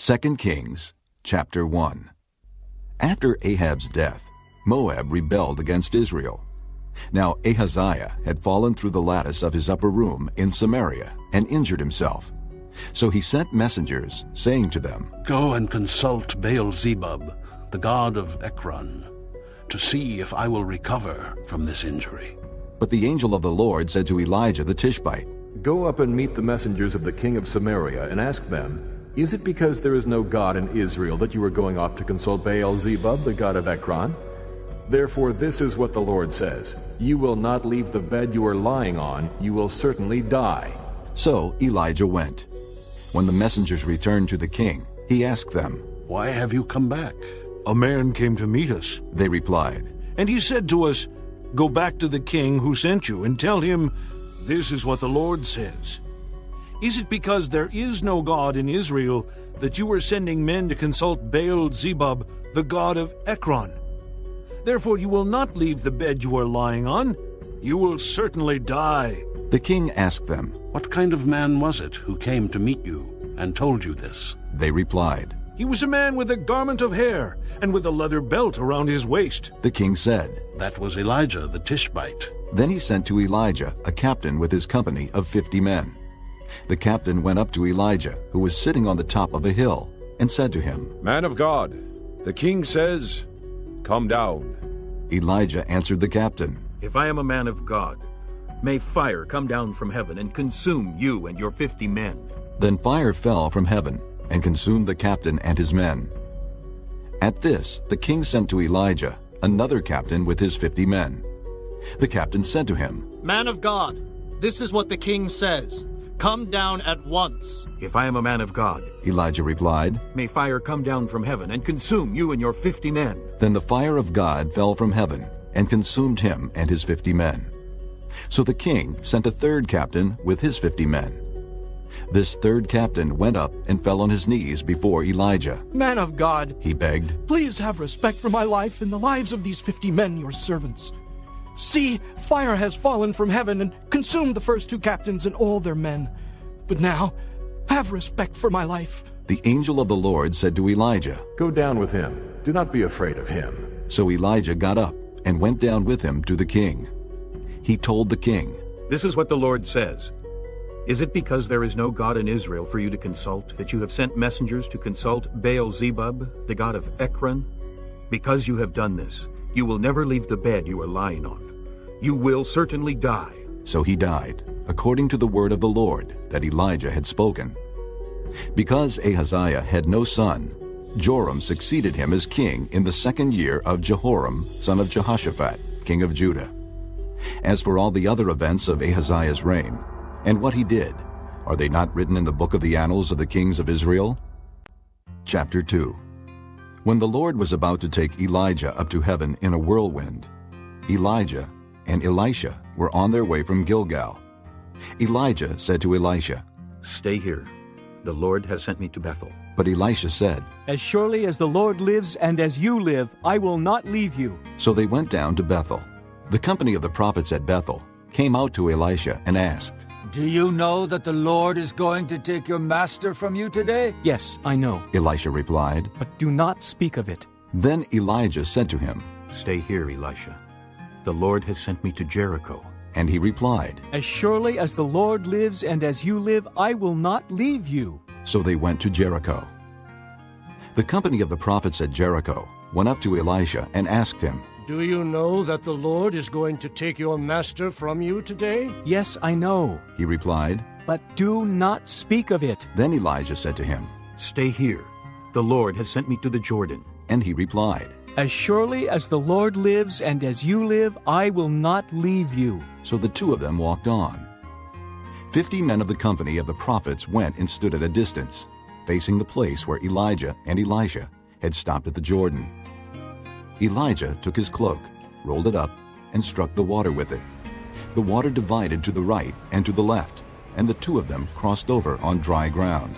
2 Kings, chapter 1. After Ahab's death, Moab rebelled against Israel. Now Ahaziah had fallen through the lattice of his upper room in Samaria and injured himself. So he sent messengers, saying to them, "Go and consult Baal-zebub, the god of Ekron, to see if I will recover from this injury." But the angel of the Lord said to Elijah the Tishbite, "Go up and meet the messengers of the king of Samaria and ask them, is it because there is no God in Israel that you are going off to consult Baal-zebub, the god of Ekron? Therefore this is what the Lord says, you will not leave the bed you are lying on, you will certainly die." So Elijah went. When the messengers returned to the king, he asked them, "Why have you come back?" "A man came to meet us," they replied. "and he said to us, 'Go back to the king who sent you and tell him, this is what the Lord says. Is it because there is no God in Israel that you are sending men to consult Baal-zebub, the god of Ekron? Therefore you will not leave the bed you are lying on. You will certainly die.'" The king asked them, "What kind of man was it who came to meet you and told you this?" They replied. "He was a man with a garment of hair and with a leather belt around his waist." The king said, "That was Elijah the Tishbite." Then he sent to Elijah a captain with his company of 50 men. The captain went up to Elijah, who was sitting on the top of a hill, and said to him, "Man of God, the king says, 'Come down.'" Elijah answered the captain, "If I am a man of God, may fire come down from heaven and consume you and your 50 men." Then fire fell from heaven and consumed the captain and his men. At this the king sent to Elijah another captain with his 50 men. The captain said to him, "Man of God, this is what the king says. Come down at once." "If I am a man of God," Elijah replied, may fire come down from heaven and consume you and your 50 men." Then the fire of God fell from heaven and consumed him and his 50 men. So the king sent a third captain with his 50 men. This third captain went up and fell on his knees before Elijah. "Man of God," he begged, "please have respect for my life and the lives of these 50 men, your servants. See, fire has fallen from heaven and consumed the first 2 captains and all their men. But now, have respect for my life." The angel of the Lord said to Elijah, "Go down with him. Do not be afraid of him." So Elijah got up and went down with him to the king. He told the king, "This is what the Lord says. Is it because there is no God in Israel for you to consult that you have sent messengers to consult Baal-zebub, the god of Ekron? Because you have done this, you will never leave the bed you are lying on. You will certainly die." So he died, according to the word of the Lord that Elijah had spoken. Because Ahaziah had no son, Joram succeeded him as king in the 2nd year of Jehoram, son of Jehoshaphat, king of Judah. As for all the other events of Ahaziah's reign, and what he did, are they not written in the book of the annals of the kings of Israel? Chapter 2. When the Lord was about to take Elijah up to heaven in a whirlwind, Elijah and Elisha were on their way from Gilgal. Elijah said to Elisha, "Stay here. The Lord has sent me to Bethel." But Elisha said, "As surely as the Lord lives and as you live, I will not leave you." So they went down to Bethel. The company of the prophets at Bethel came out to Elisha and asked, "Do you know that the Lord is going to take your master from you today?" "Yes, I know," Elisha replied. "but do not speak of it." Then Elijah said to him, "Stay here, Elisha. The Lord has sent me to Jericho." And he replied, "As surely as the Lord lives and as you live, I will not leave you." So they went to Jericho. The company of the prophets at Jericho went up to Elisha and asked him, "Do you know that the Lord is going to take your master from you today?" "Yes, I know," he replied. "but do not speak of it." Then Elijah said to him, "Stay here. The Lord has sent me to the Jordan." And he replied, "As surely as the Lord lives and as you live, I will not leave you." So the 2 of them walked on. 50 men of the company of the prophets went and stood at a distance, facing the place where Elijah and Elisha had stopped at the Jordan. Elijah took his cloak, rolled it up, and struck the water with it. The water divided to the right and to the left, and the 2 of them crossed over on dry ground.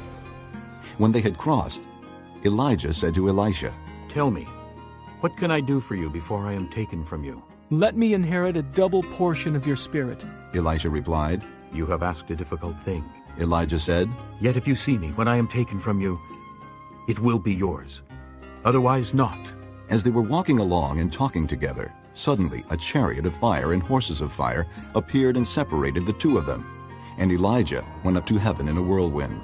When they had crossed, Elijah said to Elisha, "Tell me, what can I do for you before I am taken from you?" "Let me inherit a double portion of your spirit." Elisha replied. "You have asked a difficult thing." Elijah said, "Yet if you see me when I am taken from you, it will be yours. Otherwise not. As they were walking along and talking together, suddenly a chariot of fire and horses of fire appeared and separated the two of them, and Elijah went up to heaven in a whirlwind.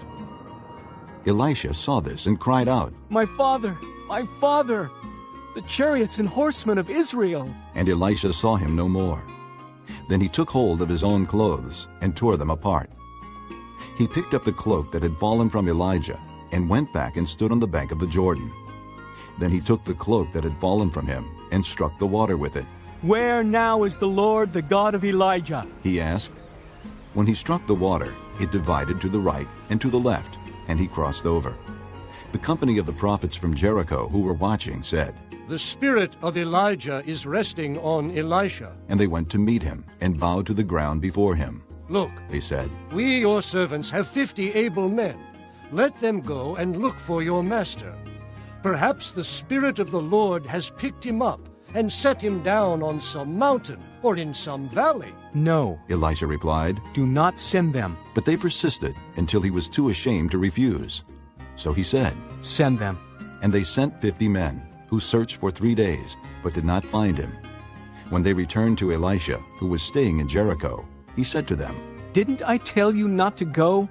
Elisha saw this and cried out, My father! My father! The chariots and horsemen of Israel! And Elisha saw him no more. Then he took hold of his own clothes and tore them apart. He picked up the cloak that had fallen from Elijah and went back and stood on the bank of the Jordan. Then he took the cloak that had fallen from him and struck the water with it. Where now is the Lord, the God of Elijah? He asked. When he struck the water, it divided to the right and to the left, and he crossed over. The company of the prophets from Jericho who were watching said, The spirit of Elijah is resting on Elisha. And they went to meet him and bowed to the ground before him. Look, they said, we, your servants, have 50 able men. Let them go and look for your master. Perhaps the Spirit of the Lord has picked him up and set him down on some mountain or in some valley. No, Elisha replied. Do not send them. But they persisted until he was too ashamed to refuse. So he said, Send them. And they sent 50 men, who searched for 3 days, but did not find him. When they returned to Elisha, who was staying in Jericho, he said to them, Didn't I tell you not to go?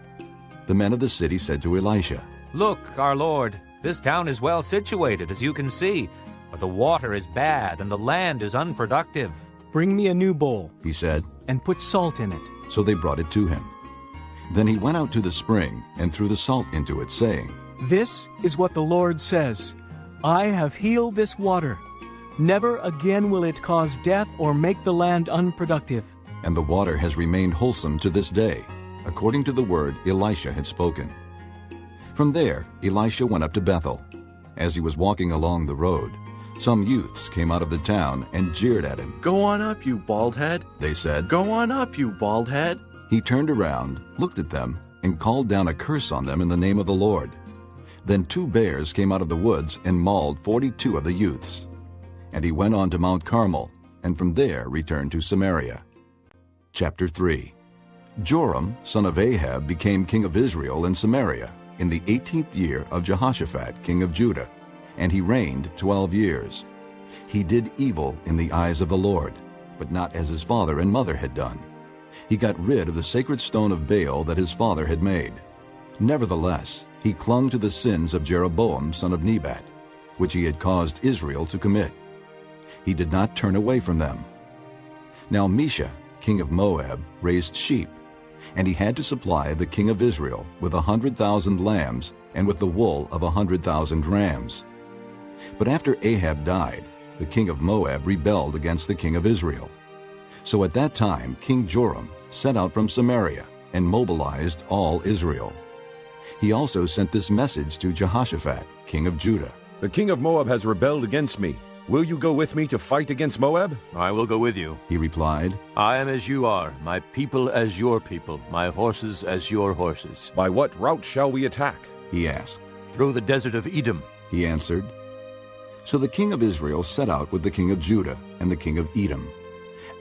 The men of the city said to Elisha, Look, our lord, this town is well situated, as you can see, but the water is bad and the land is unproductive. Bring me a new bowl, he said, and put salt in it. So they brought it to him. Then he went out to the spring and threw the salt into it, saying, This is what the Lord says, I have healed this water. Never again will it cause death or make the land unproductive. And the water has remained wholesome to this day, according to the word Elisha had spoken. From there, Elisha went up to Bethel. As he was walking along the road, some youths came out of the town and jeered at him. Go on up, you bald head, they said. Go on up, you bald head. He turned around, looked at them, and called down a curse on them in the name of the Lord. Then 2 bears came out of the woods and mauled 42 of the youths. And he went on to Mount Carmel, and from there returned to Samaria. Chapter 3. Joram, son of Ahab, became king of Israel in Samaria in the 18th year of Jehoshaphat, king of Judah, and he reigned 12 years. He did evil in the eyes of the Lord, but not as his father and mother had done. He got rid of the sacred stone of Baal that his father had made. Nevertheless, he clung to the sins of Jeroboam, son of Nebat, which he had caused Israel to commit. He did not turn away from them. Now Mesha, king of Moab, raised sheep, and he had to supply the king of Israel with 100,000 lambs and with the wool of 100,000 rams. But after Ahab died, the king of Moab rebelled against the king of Israel. So at that time King Joram set out from Samaria and mobilized all Israel. He also sent this message to Jehoshaphat, king of Judah. The king of Moab has rebelled against me. Will you go with me to fight against Moab? I will go with you. He replied. I am as you are, my people as your people, my horses as your horses. By what route shall we attack? He asked. Through the desert of Edom. He answered. So the king of Israel set out with the king of Judah and the king of Edom.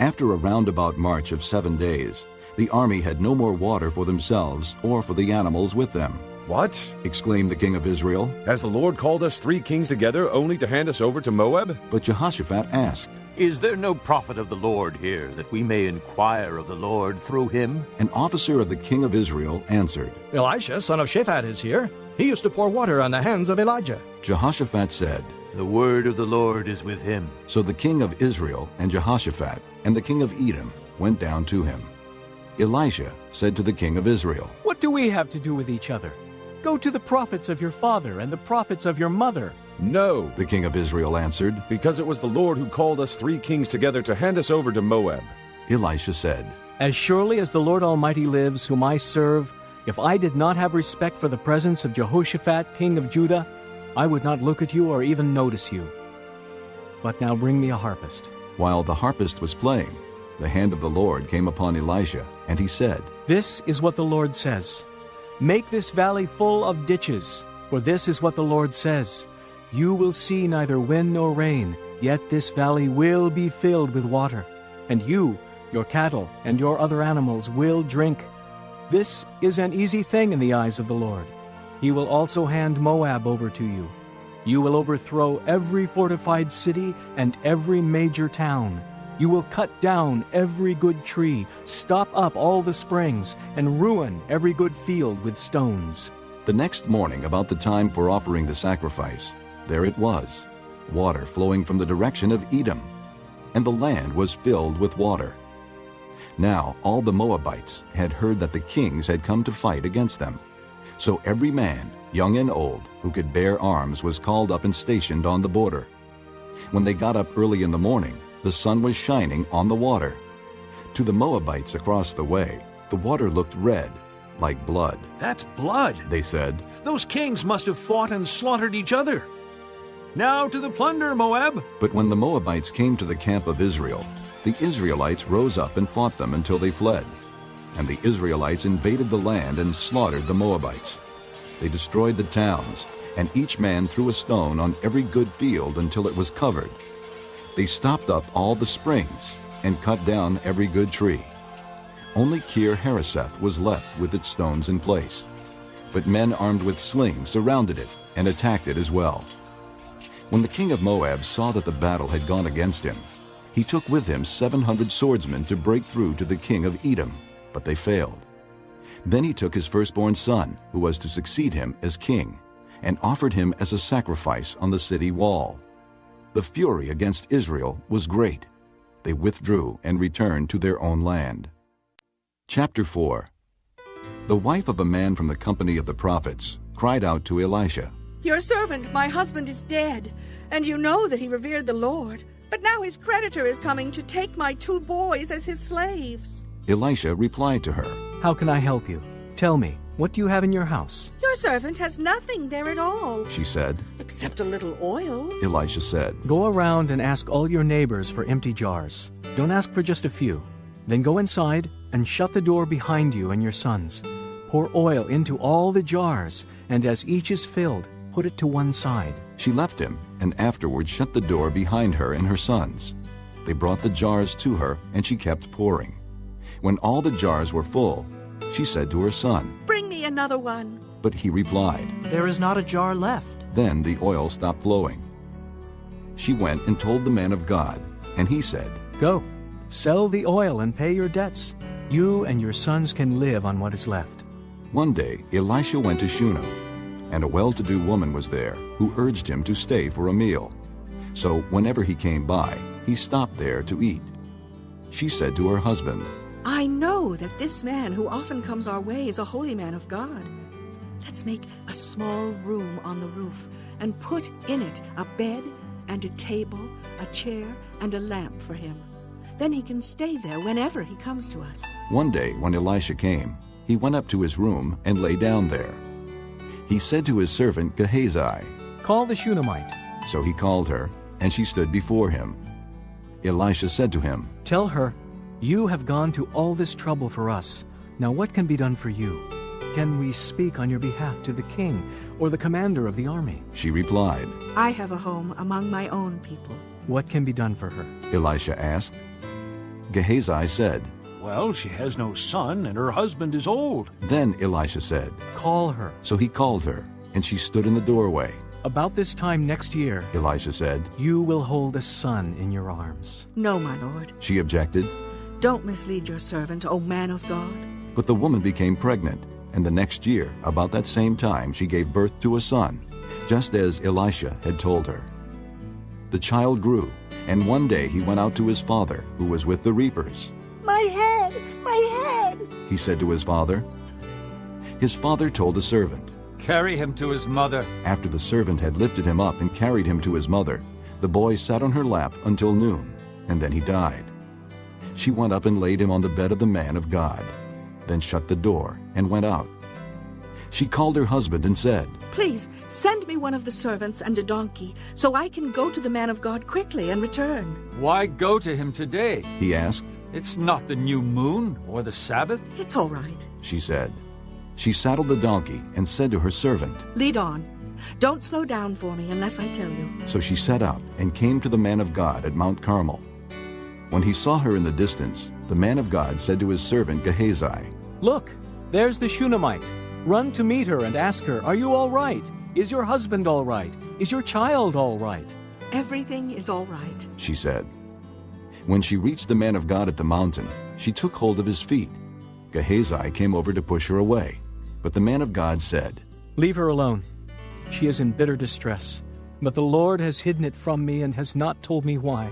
After a roundabout march of 7 days, the army had no more water for themselves or for the animals with them. What? Exclaimed the king of Israel. Has the Lord called us 3 kings together only to hand us over to Moab? But Jehoshaphat asked, Is there no prophet of the Lord here, that we may inquire of the Lord through him? An officer of the king of Israel answered, Elisha, son of Shaphat, is here. He used to pour water on the hands of Elijah. Jehoshaphat said, The word of the Lord is with him. So the king of Israel and Jehoshaphat and the king of Edom went down to him. Elisha said to the king of Israel, What do we have to do with each other? Go to the prophets of your father and the prophets of your mother. No, the king of Israel answered, because it was the Lord who called us 3 kings together to hand us over to Moab. Elisha said, As surely as the Lord Almighty lives, whom I serve, if I did not have respect for the presence of Jehoshaphat, king of Judah, I would not look at you or even notice you. But now bring me a harpist. While the harpist was playing, the hand of the Lord came upon Elisha, and he said, This is what the Lord says. Make this valley full of ditches, for this is what the Lord says. You will see neither wind nor rain, yet this valley will be filled with water, and you, your cattle, and your other animals will drink. This is an easy thing in the eyes of the Lord. He will also hand Moab over to you. You will overthrow every fortified city and every major town. You will cut down every good tree, stop up all the springs, and ruin every good field with stones." The next morning, about the time for offering the sacrifice, there it was, water flowing from the direction of Edom, and the land was filled with water. Now all the Moabites had heard that the kings had come to fight against them. So every man, young and old, who could bear arms was called up and stationed on the border. When they got up early in the morning, the sun was shining on the water. To the Moabites across the way, the water looked red, like blood. "That's blood," they said. "Those kings must have fought and slaughtered each other. Now to the plunder, Moab!" But when the Moabites came to the camp of Israel, the Israelites rose up and fought them until they fled. And the Israelites invaded the land and slaughtered the Moabites. They destroyed the towns, and each man threw a stone on every good field until it was covered. They stopped up all the springs and cut down every good tree. Only Kir Hareseth was left with its stones in place. But men armed with slings surrounded it and attacked it as well. When the king of Moab saw that the battle had gone against him, he took with him 700 swordsmen to break through to the king of Edom, but they failed. Then he took his firstborn son, who was to succeed him as king, and offered him as a sacrifice on the city wall. The fury against Israel was great. They withdrew and returned to their own land. Chapter 4. The wife of a man from the company of the prophets cried out to Elisha, "Your servant, my husband, is dead, and you know that he revered the Lord. But now his creditor is coming to take my 2 boys as his slaves." Elisha replied to her, "How can I help you? Tell me, what do you have in your house?" "Your servant has nothing there at all," she said. "except a little oil." Elisha said, "Go around and ask all your neighbors for empty jars. Don't ask for just a few. Then go inside and shut the door behind you and your sons. Pour oil into all the jars, and as each is filled, put it to one side." She left him, and afterward shut the door behind her and her sons. They brought the jars to her, and she kept pouring. When all the jars were full, she said to her son, "Bring me another one." But he replied, "There is not a jar left." Then the oil stopped flowing. She went and told the man of God, and he said, "Go, sell the oil and pay your debts. You and your sons can live on what is left." One day Elisha went to Shunem, and a well-to-do woman was there who urged him to stay for a meal. So whenever he came by, he stopped there to eat. She said to her husband, "I know that this man who often comes our way is a holy man of God. Let's make a small room on the roof and put in it a bed and a table, a chair, and a lamp for him. Then he can stay there whenever he comes to us." One day when Elisha came, he went up to his room and lay down there. He said to his servant Gehazi, "Call the Shunammite." So he called her, and she stood before him. Elisha said to him, "Tell her, you have gone to all this trouble for us. Now what can be done for you? Can we speak on your behalf to the king or the commander of the army?" She replied, "I have a home among my own people." "What can be done for her?" Elisha asked. Gehazi said, "Well, she has no son, and her husband is old." Then Elisha said, "Call her." So he called her, and she stood in the doorway. "About this time next year," Elisha said, "you will hold a son in your arms." "No, my lord." She objected. "Don't mislead your servant, O man of God." But the woman became pregnant, and the next year, about that same time, she gave birth to a son, just as Elisha had told her. The child grew, and one day he went out to his father, who was with the reapers. "My head! My head!" he said to his father. His father told the servant. "Carry him to his mother." After the servant had lifted him up and carried him to his mother, the boy sat on her lap until noon, and then he died. She went up and laid him on the bed of the man of God, then shut the door and went out. She called her husband and said, "Please, send me one of the servants and a donkey, so I can go to the man of God quickly and return." "Why go to him today?" he asked. "It's not the new moon or the Sabbath." "It's all right," she said. She saddled the donkey and said to her servant, "Lead on. Don't slow down for me unless I tell you." So she set out and came to the man of God at Mount Carmel. When he saw her in the distance, the man of God said to his servant Gehazi, "Look, there's the Shunammite." Run to meet her and ask her, "Are you all right? Is your husband all right? Is your child all right?" Everything is all right, she said. When she reached the man of God at the mountain, she took hold of his feet. Gehazi came over to push her away, but the man of God said, "Leave her alone. She is in bitter distress, but the Lord has hidden it from me and has not told me why."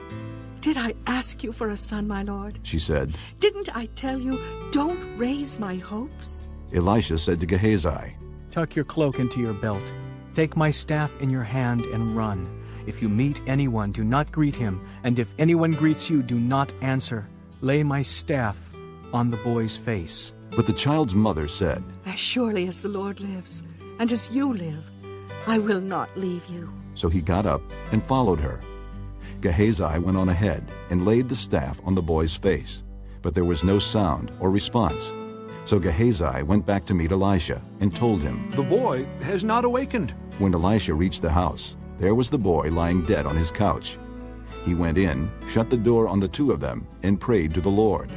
Did I ask you for a son, my lord? She said. Didn't I tell you, don't raise my hopes? Elisha said to Gehazi, "Tuck your cloak into your belt. Take my staff in your hand and run. If you meet anyone, do not greet him, and if anyone greets you, do not answer. Lay my staff on the boy's face." But the child's mother said, "As surely as the Lord lives, and as you live, I will not leave you." So he got up and followed her. Gehazi went on ahead and laid the staff on the boy's face, but there was no sound or response. So Gehazi went back to meet Elisha and told him, "The boy has not awakened." When Elisha reached the house, there was the boy lying dead on his couch. He went in, shut the door on the two of them, and prayed to the Lord.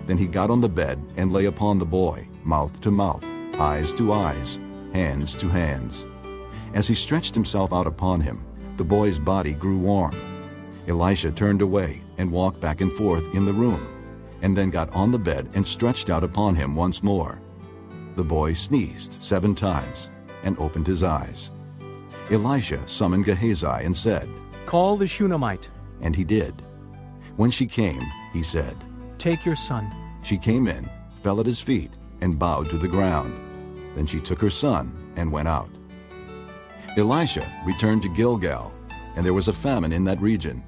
Then he got on the bed and lay upon the boy, mouth to mouth, eyes to eyes, hands to hands. As he stretched himself out upon him, the boy's body grew warm. Elisha turned away and walked back and forth in the room, and then got on the bed and stretched out upon him once more. The boy sneezed 7 times and opened his eyes. Elisha summoned Gehazi and said, "Call the Shunammite." And he did. When she came, he said, "Take your son." She came in, fell at his feet, and bowed to the ground. Then she took her son and went out. Elisha returned to Gilgal, and there was a famine in that region.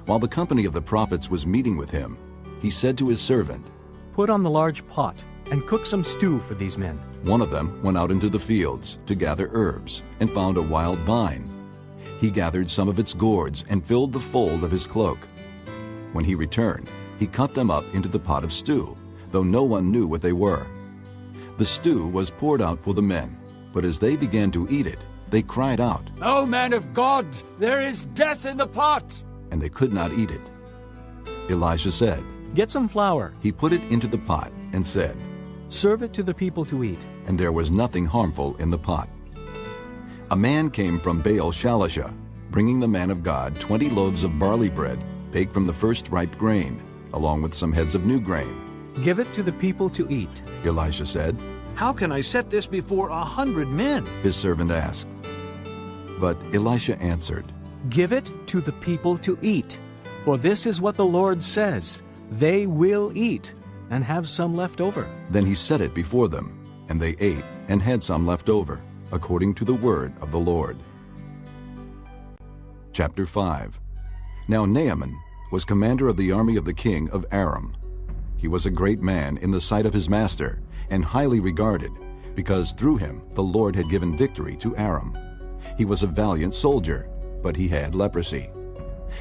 While the company of the prophets was meeting with him, he said to his servant, "Put on the large pot and cook some stew for these men." One of them went out into the fields to gather herbs and found a wild vine. He gathered some of its gourds and filled the fold of his cloak. When he returned, he cut them up into the pot of stew, though no one knew what they were. The stew was poured out for the men, but as they began to eat it, they cried out, "O man of God, there is death in the pot!" and they could not eat it. Elisha said, "Get some flour." He put it into the pot and said, "Serve it to the people to eat." And there was nothing harmful in the pot. A man came from Baal-Shalisha, bringing the man of God 20 loaves of barley bread baked from the first ripe grain, along with some heads of new grain. "Give it to the people to eat," Elisha said. "How can I set this before 100 men?" his servant asked. But Elisha answered, "Give it to the people to eat, for this is what the Lord says, they will eat and have some left over." Then he set it before them, and they ate and had some left over, according to the word of the Lord. Chapter 5. Now Naaman was commander of the army of the king of Aram. He was a great man in the sight of his master, and highly regarded, because through him the Lord had given victory to Aram. He was a valiant soldier, but he had leprosy.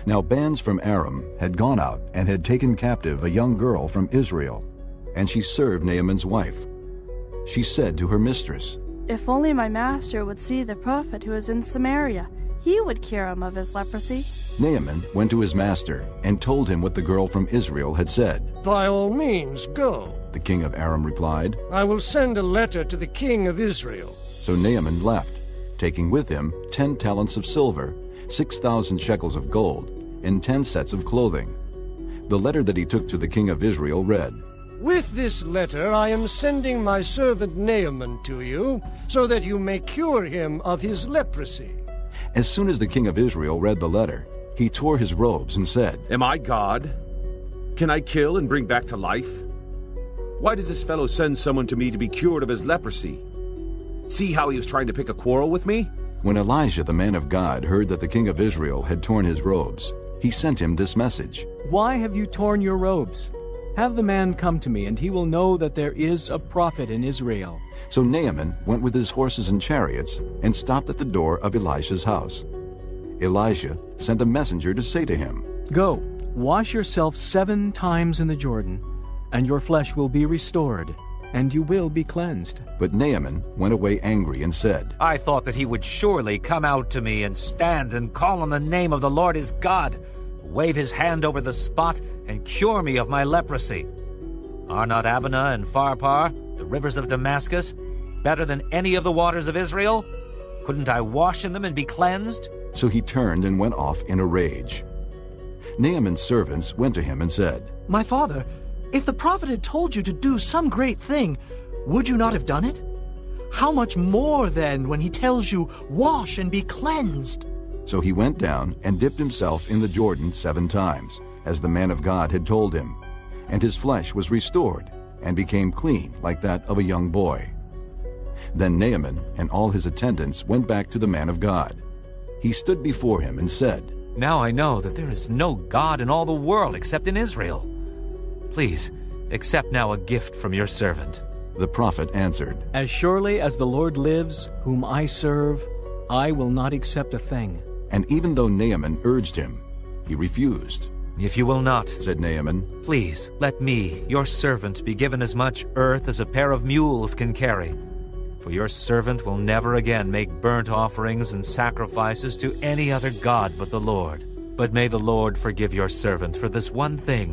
Now bands from Aram had gone out and had taken captive a young girl from Israel, and she served Naaman's wife. She said to her mistress, "If only my master would see the prophet who is in Samaria, he would cure him of his leprosy." Naaman went to his master and told him what the girl from Israel had said. "By all means, go," the king of Aram replied. "I will send a letter to the king of Israel." So Naaman left, taking with him 10 talents of silver, 6,000 shekels of gold, and 10 sets of clothing. The letter that he took to the king of Israel read, "With this letter I am sending my servant Naaman to you, so that you may cure him of his leprosy." As soon as the king of Israel read the letter, he tore his robes and said, "Am I God? Can I kill and bring back to life? Why does this fellow send someone to me to be cured of his leprosy? See how he was trying to pick a quarrel with me?" When Elijah the man of God heard that the king of Israel had torn his robes, he sent him this message, "Why have you torn your robes? Have the man come to me, and he will know that there is a prophet in Israel." So Naaman went with his horses and chariots and stopped at the door of Elisha's house. Elisha sent a messenger to say to him, "Go, wash yourself 7 times in the Jordan, and your flesh will be restored, and you will be cleansed." But Naaman went away angry and said, "I thought that he would surely come out to me and stand and call on the name of the Lord his God, wave his hand over the spot, and cure me of my leprosy. Are not Abana and Pharpar, the rivers of Damascus, better than any of the waters of Israel? Couldn't I wash in them and be cleansed?" So he turned and went off in a rage. Naaman's servants went to him and said, "My father, if the prophet had told you to do some great thing, would you not have done it? How much more then when he tells you, 'Wash and be cleansed'?" So he went down and dipped himself in the Jordan 7 times, as the man of God had told him, and his flesh was restored and became clean like that of a young boy. Then Naaman and all his attendants went back to the man of God. He stood before him and said, "Now I know that there is no God in all the world except in Israel. Please, accept now a gift from your servant." The prophet answered, "As surely as the Lord lives, whom I serve, I will not accept a thing." And even though Naaman urged him, he refused. "If you will not," said Naaman, "please let me, your servant, be given as much earth as a pair of mules can carry. For your servant will never again make burnt offerings and sacrifices to any other god but the Lord. But may the Lord forgive your servant for this one thing.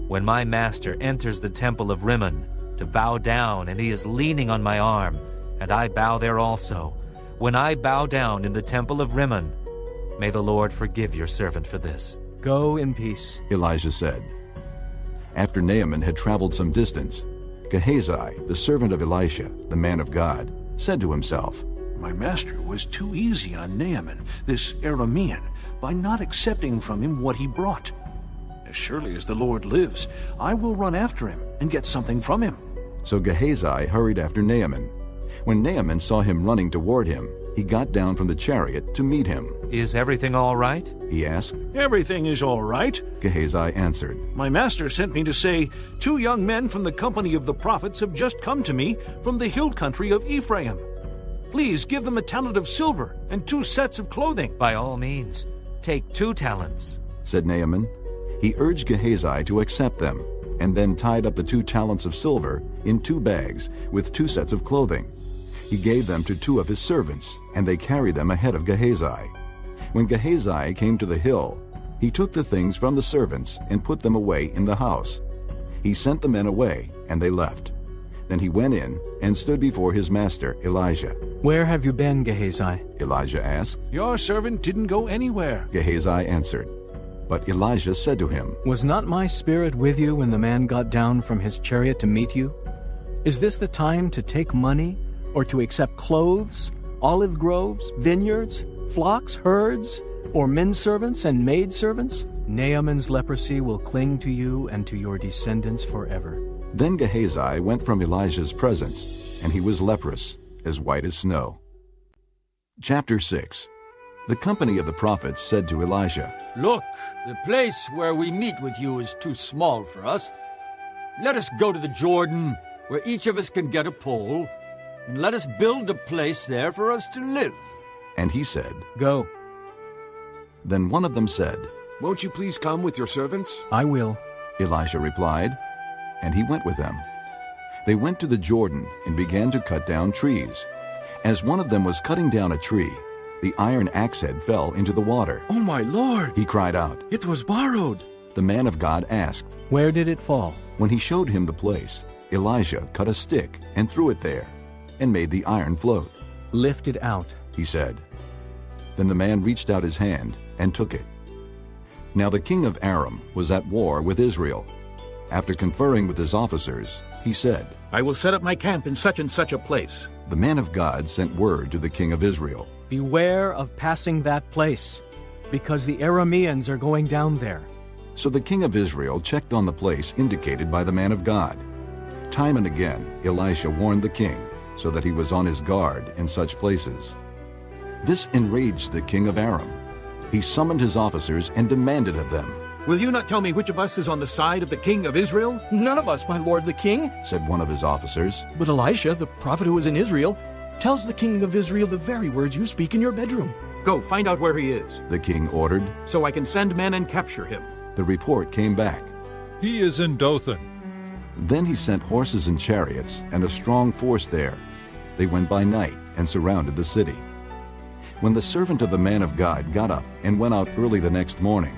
When my master enters the temple of Rimmon to bow down, and he is leaning on my arm, and I bow there also, when I bow down in the temple of Rimmon, may the Lord forgive your servant for this." "Go in peace," Elijah said. After Naaman had traveled some distance, Gehazi, the servant of Elisha, the man of God, said to himself, "My master was too easy on Naaman, this Aramean, by not accepting from him what he brought. As surely as the Lord lives, I will run after him and get something from him." So Gehazi hurried after Naaman. When Naaman saw him running toward him, he got down from the chariot to meet him. "Is everything all right?" he asked. "Everything is all right," Gehazi answered. "My master sent me to say, 2 young men from the company of the prophets have just come to me from the hill country of Ephraim. Please give them a talent of silver and 2 sets of clothing." "By all means, take 2 talents, said Naaman. He urged Gehazi to accept them, and then tied up the 2 talents of silver in 2 bags with 2 sets of clothing. He gave them to 2 of his servants, and they carried them ahead of Gehazi. When Gehazi came to the hill, he took the things from the servants and put them away in the house. He sent the men away, and they left. Then he went in and stood before his master Elijah. "Where have you been, Gehazi?" Elijah asked. "Your servant didn't go anywhere," Gehazi answered. But Elijah said to him, "Was not my spirit with you when the man got down from his chariot to meet you? Is this the time to take money, or to accept clothes, olive groves, vineyards, flocks, herds, or men servants and maid servants? Naaman's leprosy will cling to you and to your descendants forever." Then Gehazi went from Elijah's presence, and he was leprous, as white as snow. Chapter 6. The company of the prophets said to Elisha, "Look, the place where we meet with you is too small for us. Let us go to the Jordan, where each of us can get a pole, and let us build a place there for us to live." And he said, "Go." Then one of them said, "Won't you please come with your servants?" "I will," Elisha replied, and he went with them. They went to the Jordan and began to cut down trees. As one of them was cutting down a tree, the iron axe head fell into the water. "Oh, my Lord!" he cried out. "It was borrowed." The man of God asked, "Where did it fall?" When he showed him the place, Elisha cut a stick and threw it there, and made the iron float. "Lift it out," he said. Then the man reached out his hand and took it. Now the king of Aram was at war with Israel. After conferring with his officers, he said, "I will set up my camp in such and such a place." The man of God sent word to the king of Israel, "Beware of passing that place, because the Arameans are going down there." So the king of Israel checked on the place indicated by the man of God. Time and again, Elisha warned the king, so that he was on his guard in such places. This enraged the king of Aram. He summoned his officers and demanded of them, "Will you not tell me which of us is on the side of the king of Israel?" "None of us, my lord the king," said one of his officers. "But Elisha, the prophet who is in Israel, tells the king of Israel the very words you speak in your bedroom." "Go, find out where he is," the king ordered, "so I can send men and capture him." The report came back, "He is in Dothan." Then he sent horses and chariots and a strong force there. They went by night and surrounded the city. When the servant of the man of God got up and went out early the next morning,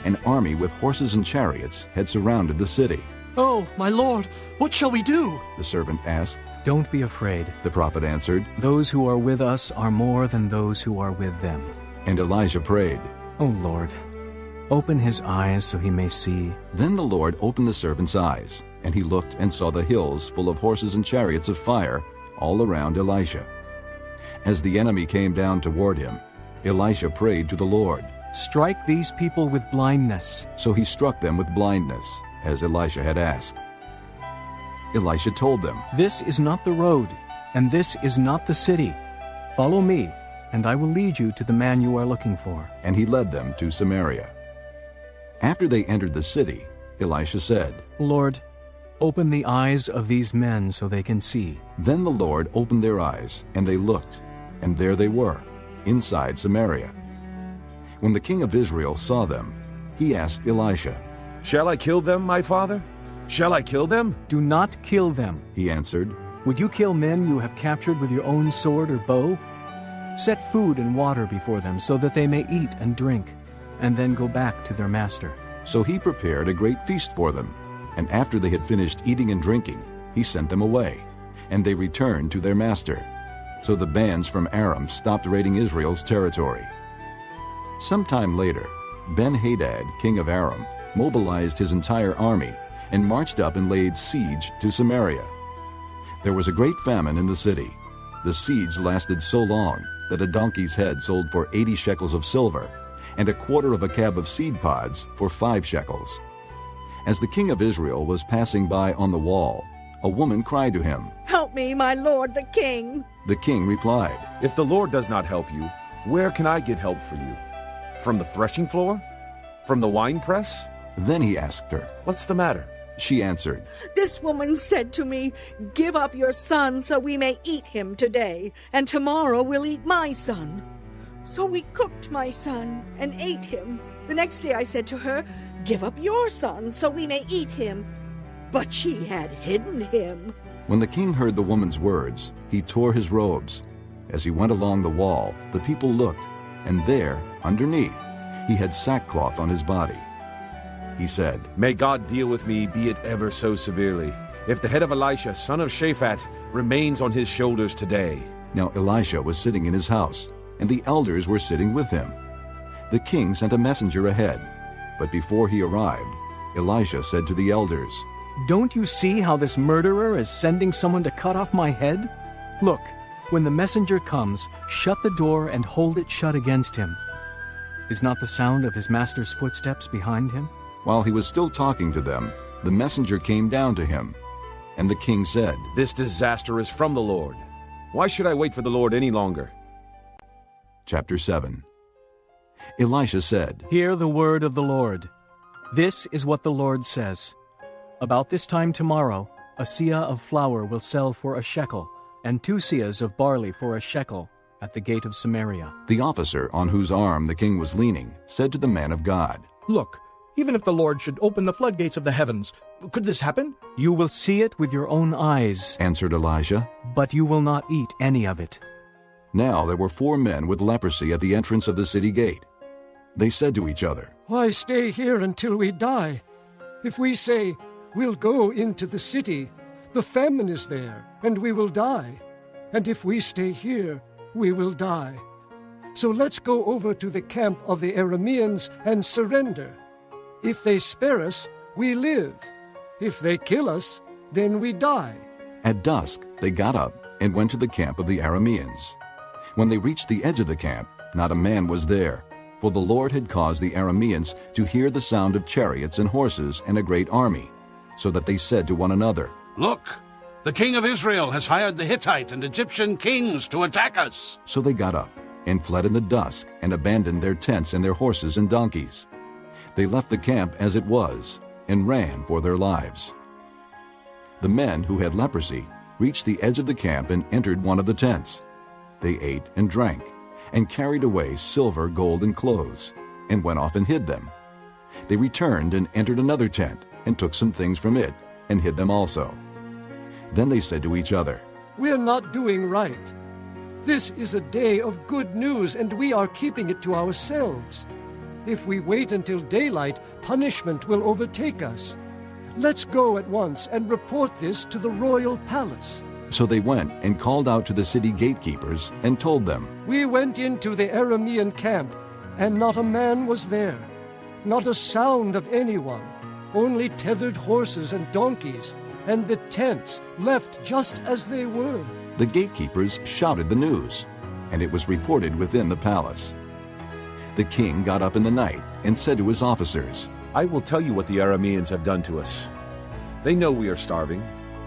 an army with horses and chariots had surrounded the city. "Oh, my lord, what shall we do?" the servant asked. Don't be afraid, the prophet answered. Those who are with us are more than those who are with them. And Elijah prayed, O Lord, open his eyes so he may see. Then the Lord opened the servant's eyes, and he looked and saw the hills full of horses and chariots of fire all around Elisha. As the enemy came down toward him, Elisha prayed to the Lord, Strike these people with blindness. So he struck them with blindness, as Elisha had asked. Elisha told them, This is not the road, and this is not the city. Follow me, and I will lead you to the man you are looking for. And he led them to Samaria. After they entered the city, Elisha said, Lord, open the eyes of these men so they can see. Then the Lord opened their eyes, and they looked, and there they were, inside Samaria. When the king of Israel saw them, he asked Elisha, Shall I kill them, my father? Shall I kill them? Do not kill them, he answered. Would you kill men you have captured with your own sword or bow? Set food and water before them so that they may eat and drink, and then go back to their master. So he prepared a great feast for them, and after they had finished eating and drinking, he sent them away, and they returned to their master. So the bands from Aram stopped raiding Israel's territory. Sometime later, Ben-Hadad, king of Aram, mobilized his entire army and marched up and laid siege to Samaria. There was a great famine in the city. The siege lasted so long that a donkey's head sold for 80 shekels of silver, and a quarter of a cab of seed pods for 5 shekels. As the king of Israel was passing by on the wall, a woman cried to him, Help me, my lord the king. The king replied, If the Lord does not help you, where can I get help for you? From the threshing floor? From the winepress? Then he asked her, What's the matter? She answered, This woman said to me, Give up your son so we may eat him today, and tomorrow we'll eat my son. So we cooked my son and ate him. The next day I said to her, Give up your son so we may eat him. But she had hidden him. When the king heard the woman's words, he tore his robes. As he went along the wall, the people looked, and there, underneath, he had sackcloth on his body. He said, May God deal with me, be it ever so severely, if the head of Elisha, son of Shaphat, remains on his shoulders today. Now Elisha was sitting in his house, and the elders were sitting with him. The king sent a messenger ahead, but before he arrived, Elisha said to the elders, Don't you see how this murderer is sending someone to cut off my head? Look, when the messenger comes, shut the door and hold it shut against him. Is not the sound of his master's footsteps behind him? While he was still talking to them, the messenger came down to him. And the king said, This disaster is from the Lord. Why should I wait for the Lord any longer? Chapter 7. Elisha said, Hear the word of the Lord. This is what the Lord says. About this time tomorrow, a seah of flour will sell for a shekel, and 2 seahs of barley for a shekel at the gate of Samaria. The officer on whose arm the king was leaning said to the man of God, Look, even if the Lord should open the floodgates of the heavens, could this happen? You will see it with your own eyes, answered Elisha, but you will not eat any of it. Now there were 4 men with leprosy at the entrance of the city gate. They said to each other, Why stay here until we die? If we say, We'll go into the city, the famine is there, and we will die. And if we stay here, we will die. So let's go over to the camp of the Arameans and surrender. If they spare us, we live. If they kill us, then we die. At dusk they got up and went to the camp of the Arameans. When they reached the edge of the camp, not a man was there, for the Lord had caused the Arameans to hear the sound of chariots and horses and a great army, so that they said to one another, Look, the king of Israel has hired the Hittite and Egyptian kings to attack us. So they got up and fled in the dusk and abandoned their tents and their horses and donkeys. They left the camp as it was and ran for their lives. The men who had leprosy reached the edge of the camp and entered one of the tents. They ate and drank and carried away silver, gold, and clothes and went off and hid them. They returned and entered another tent and took some things from it and hid them also. Then they said to each other, We're not doing right. This is a day of good news, and we are keeping it to ourselves. If we wait until daylight, punishment will overtake us. Let's go at once and report this to the royal palace. So they went and called out to the city gatekeepers and told them, We went into the Aramean camp, and not a man was there, not a sound of anyone, only tethered horses and donkeys, and the tents left just as they were. The gatekeepers shouted the news, and it was reported within the palace. The king got up in the night and said to his officers, I will tell you what the Arameans have done to us. They know we are starving,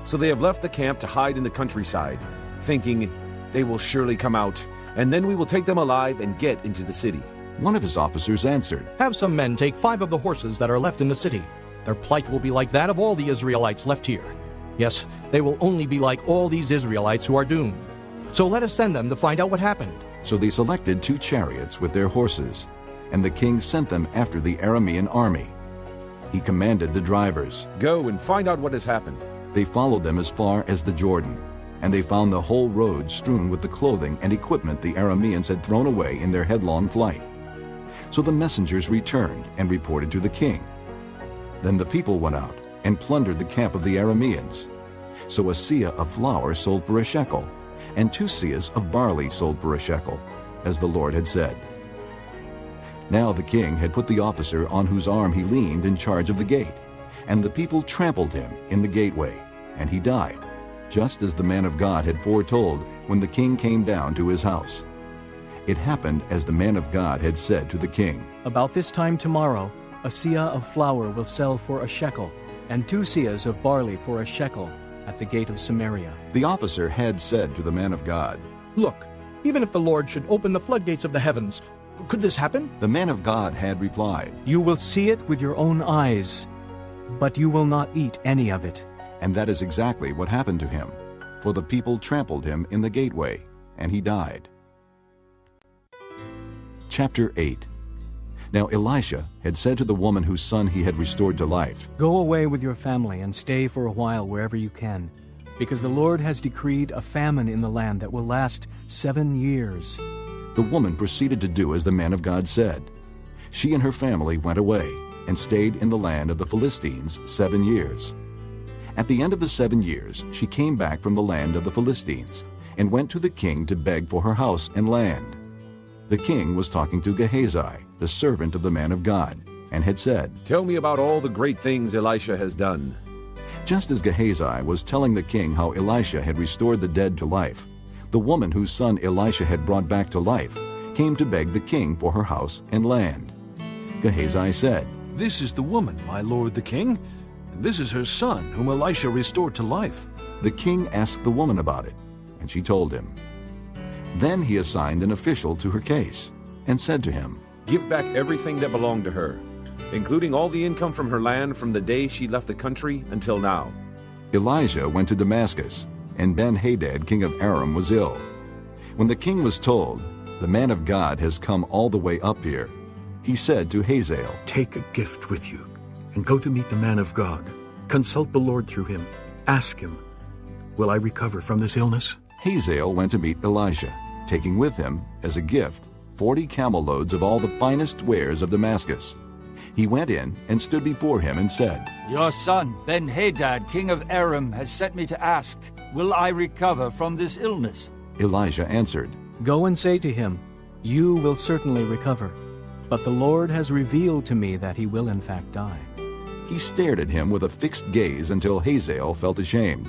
so they have left the camp to hide in the countryside, thinking they will surely come out, and then we will take them alive and get into the city. One of his officers answered, Have some men take 5 of the horses that are left in the city. Their plight will be like that of all the Israelites left here. Yes, they will only be like all these Israelites who are doomed. So let us send them to find out what happened. So they selected 2 chariots with their horses, and the king sent them after the Aramean army. He commanded the drivers, Go and find out what has happened. They followed them as far as the Jordan, and they found the whole road strewn with the clothing and equipment the Arameans had thrown away in their headlong flight. So the messengers returned and reported to the king. Then the people went out and plundered the camp of the Arameans. So a seah of flour sold for a shekel, and 2 seahs of barley sold for a shekel, as the Lord had said. Now the king had put the officer on whose arm he leaned in charge of the gate, and the people trampled him in the gateway, and he died, just as the man of God had foretold when the king came down to his house. It happened as the man of God had said to the king. About this time tomorrow, a seah of flour will sell for a shekel, and 2 seahs of barley for a shekel at the gate of Samaria. The officer had said to the man of God, Look, even if the Lord should open the floodgates of the heavens, could this happen? The man of God had replied, You will see it with your own eyes, but you will not eat any of it. And that is exactly what happened to him, for the people trampled him in the gateway, and he died. Chapter 8. Now Elisha had said to the woman whose son he had restored to life, Go away with your family and stay for a while wherever you can, because the Lord has decreed a famine in the land that will last 7 years. The woman proceeded to do as the man of God said. She and her family went away and stayed in the land of the Philistines 7 years. At the end of the 7 years, she came back from the land of the Philistines and went to the king to beg for her house and land. The king was talking to Gehazi, the servant of the man of God, and had said, Tell me about all the great things Elisha has done. Just as Gehazi was telling the king how Elisha had restored the dead to life, the woman whose son Elisha had brought back to life came to beg the king for her house and land. Gehazi said, This is the woman, my lord the king. This is her son, whom Elisha restored to life. The king asked the woman about it, and she told him. Then he assigned an official to her case, and said to him, Give back everything that belonged to her, including all the income from her land from the day she left the country until now. Elijah went to Damascus, and Ben-Hadad, king of Aram, was ill. When the king was told, The man of God has come all the way up here, he said to Hazael, Take a gift with you, and go to meet the man of God. Consult the Lord through him. Ask him, Will I recover from this illness? Hazael went to meet Elisha, taking with him, as a gift, 40 camel loads of all the finest wares of Damascus. He went in and stood before him and said, Your son, Ben-Hadad, king of Aram, has sent me to ask, Will I recover from this illness? Elijah answered, Go and say to him, You will certainly recover. But the Lord has revealed to me that he will in fact die. He stared at him with a fixed gaze until Hazael felt ashamed.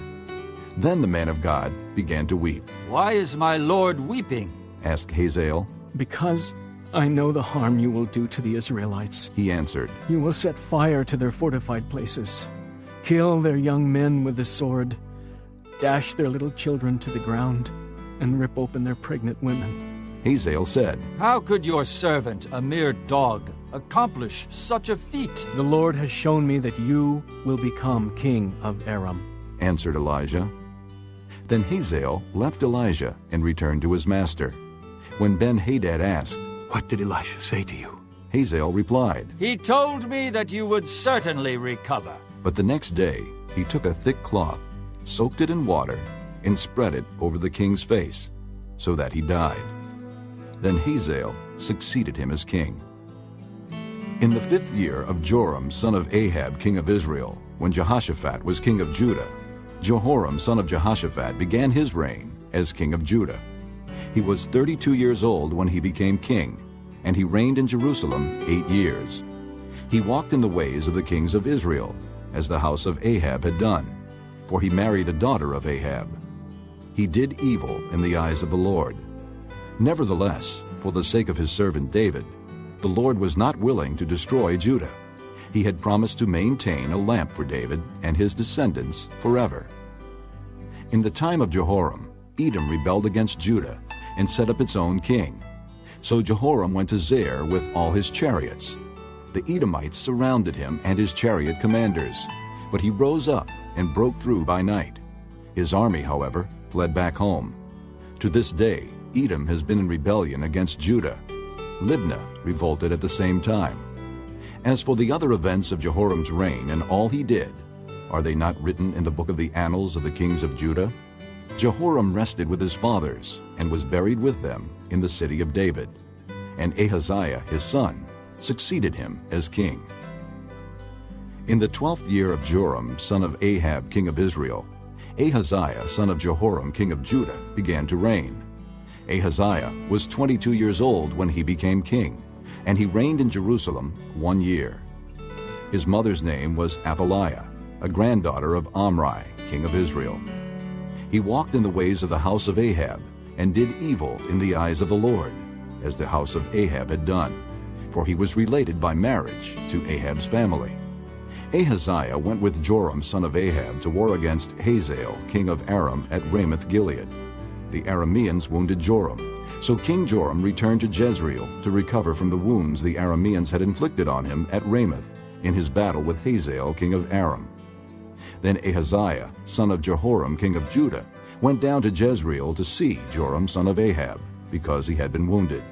Then the man of God began to weep. Why is my lord weeping? Asked Hazael. Because I know the harm you will do to the Israelites. He answered, You will set fire to their fortified places, kill their young men with the sword, dash their little children to the ground, and rip open their pregnant women. Hazael said, How could your servant, a mere dog, accomplish such a feat? The Lord has shown me that you will become king of Aram, answered Elijah. Then Hazael left Elijah and returned to his master. When Ben-Hadad asked, What did Elisha say to you? Hazael replied, He told me that you would certainly recover. But the next day he took a thick cloth, soaked it in water, and spread it over the king's face, so that he died. Then Hazael succeeded him as king. In the 5th year of Joram, son of Ahab, king of Israel, when Jehoshaphat was king of Judah, Jehoram son of Jehoshaphat began his reign as king of Judah. He was 32 years old when he became king, and he reigned in Jerusalem 8 years. He walked in the ways of the kings of Israel, as the house of Ahab had done, for he married a daughter of Ahab. He did evil in the eyes of the Lord. Nevertheless, for the sake of his servant David, the Lord was not willing to destroy Judah. He had promised to maintain a lamp for David and his descendants forever. In the time of Jehoram, Edom rebelled against Judah and set up its own king. So Jehoram went to Zair with all his chariots. The Edomites surrounded him and his chariot commanders, but he rose up and broke through by night. His army, however, fled back home. To this day, Edom has been in rebellion against Judah. Libnah revolted at the same time. As for the other events of Jehoram's reign and all he did, are they not written in the book of the annals of the kings of Judah? Jehoram rested with his fathers and was buried with them in the city of David. And Ahaziah his son succeeded him as king. In the 12th year of Joram son of Ahab king of Israel, Ahaziah son of Jehoram king of Judah began to reign. Ahaziah was 22 years old when he became king, and he reigned in Jerusalem 1 year. His mother's name was Athaliah, a granddaughter of Omri, king of Israel. He walked in the ways of the house of Ahab, and did evil in the eyes of the Lord, as the house of Ahab had done, for he was related by marriage to Ahab's family. Ahaziah went with Joram son of Ahab to war against Hazael, king of Aram, at Ramoth-Gilead. The Arameans wounded Joram, so King Joram returned to Jezreel to recover from the wounds the Arameans had inflicted on him at Ramoth in his battle with Hazael, king of Aram. Then Ahaziah, son of Jehoram, king of Judah, went down to Jezreel to see Joram son of Ahab, because he had been wounded.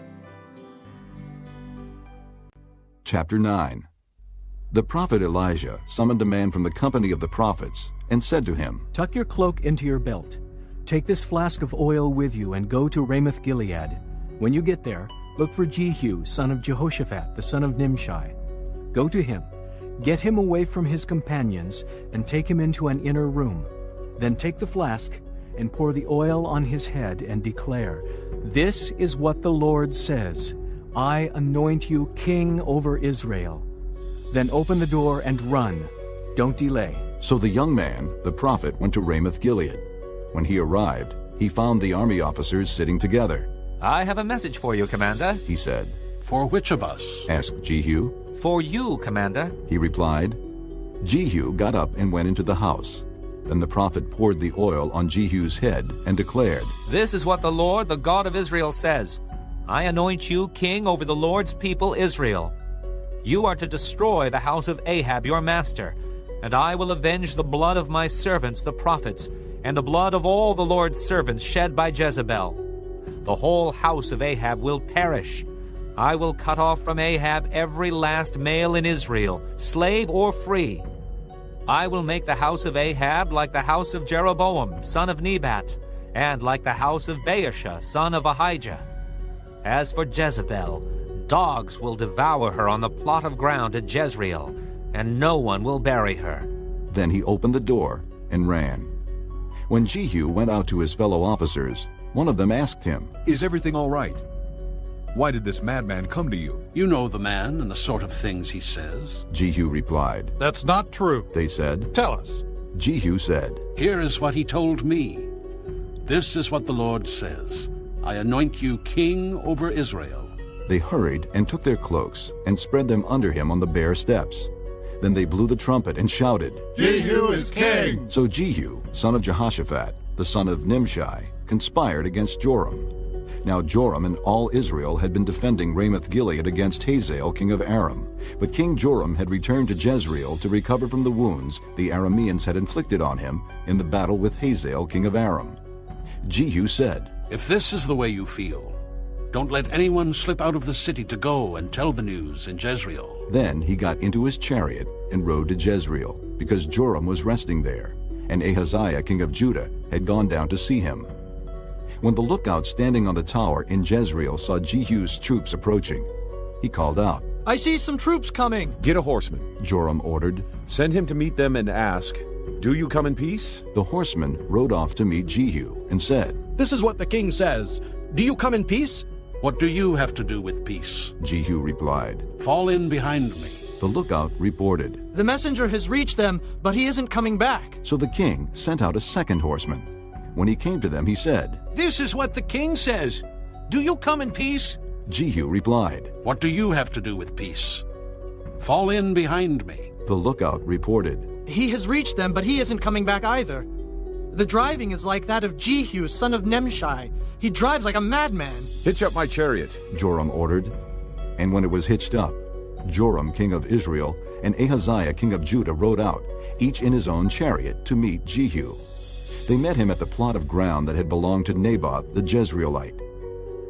Chapter 9. The prophet Elijah summoned a man from the company of the prophets and said to him, Tuck your cloak into your belt. Take this flask of oil with you and go to Ramoth-Gilead. When you get there, look for Jehu, son of Jehoshaphat, the son of Nimshi. Go to him, get him away from his companions, and take him into an inner room. Then take the flask and pour the oil on his head and declare, This is what the Lord says, I anoint you king over Israel. Then open the door and run. Don't delay. So the young man, the prophet, went to Ramoth-Gilead. When he arrived, he found the army officers sitting together. I have a message for you, Commander, he said. For which of us? Asked Jehu. For you, Commander, he replied. Jehu got up and went into the house. Then the prophet poured the oil on Jehu's head and declared, This is what the Lord, the God of Israel, says. I anoint you king over the Lord's people Israel. You are to destroy the house of Ahab your master, and I will avenge the blood of my servants the prophets, and the blood of all the Lord's servants shed by Jezebel. The whole house of Ahab will perish. I will cut off from Ahab every last male in Israel, slave or free. I will make the house of Ahab like the house of Jeroboam, son of Nebat, and like the house of Baasha, son of Ahijah. As for Jezebel, dogs will devour her on the plot of ground at Jezreel, and no one will bury her. Then he opened the door and ran. When Jehu went out to his fellow officers, one of them asked him, Is everything all right? Why did this madman come to you? You know the man and the sort of things he says. Jehu replied. That's not true, they said. Tell us. Jehu said, Here is what he told me. This is what the Lord says. I anoint you king over Israel. They hurried and took their cloaks and spread them under him on the bare steps. Then they blew the trumpet and shouted, Jehu is king! So Jehu, son of Jehoshaphat, the son of Nimshi, conspired against Joram. Now Joram and all Israel had been defending Ramoth-Gilead against Hazael, king of Aram. But King Joram had returned to Jezreel to recover from the wounds the Arameans had inflicted on him in the battle with Hazael, king of Aram. Jehu said, If this is the way you feel, don't let anyone slip out of the city to go and tell the news in Jezreel. Then he got into his chariot and rode to Jezreel, because Joram was resting there, and Ahaziah king of Judah had gone down to see him. When the lookout standing on the tower in Jezreel saw Jehu's troops approaching, he called out, I see some troops coming. Get a horseman, Joram ordered. Send him to meet them and ask, Do you come in peace? The horseman rode off to meet Jehu and said, This is what the king says. Do you come in peace? What do you have to do with peace? Jehu replied. Fall in behind me. The lookout reported. The messenger has reached them, but he isn't coming back. So the king sent out a second horseman. When he came to them, he said, This is what the king says. Do you come in peace? Jehu replied. What do you have to do with peace? Fall in behind me. The lookout reported. He has reached them, but he isn't coming back either. The driving is like that of Jehu, son of Nimshi. He drives like a madman. Hitch up my chariot, Joram ordered. And when it was hitched up, Joram, king of Israel, and Ahaziah, king of Judah, rode out, each in his own chariot, to meet Jehu. They met him at the plot of ground that had belonged to Naboth the Jezreelite.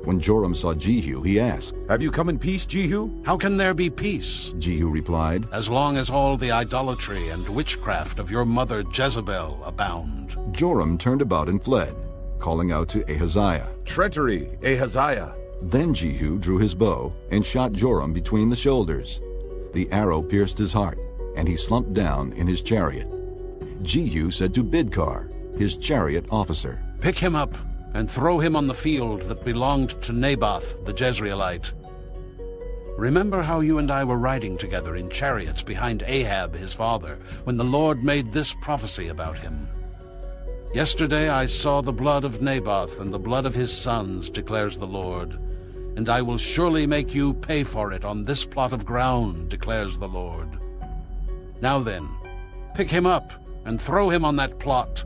When Joram saw Jehu, he asked, Have you come in peace, Jehu? How can there be peace? Jehu replied, As long as all the idolatry and witchcraft of your mother Jezebel abound. Joram turned about and fled, calling out to Ahaziah, Treachery, Ahaziah. Then Jehu drew his bow and shot Joram between the shoulders. The arrow pierced his heart, and he slumped down in his chariot. Jehu said to Bidkar, his chariot officer, Pick him up and throw him on the field that belonged to Naboth the Jezreelite. Remember how you and I were riding together in chariots behind Ahab his father, when the Lord made this prophecy about him. Yesterday I saw the blood of Naboth and the blood of his sons, declares the Lord, and I will surely make you pay for it on this plot of ground, declares the Lord. Now then, pick him up and throw him on that plot,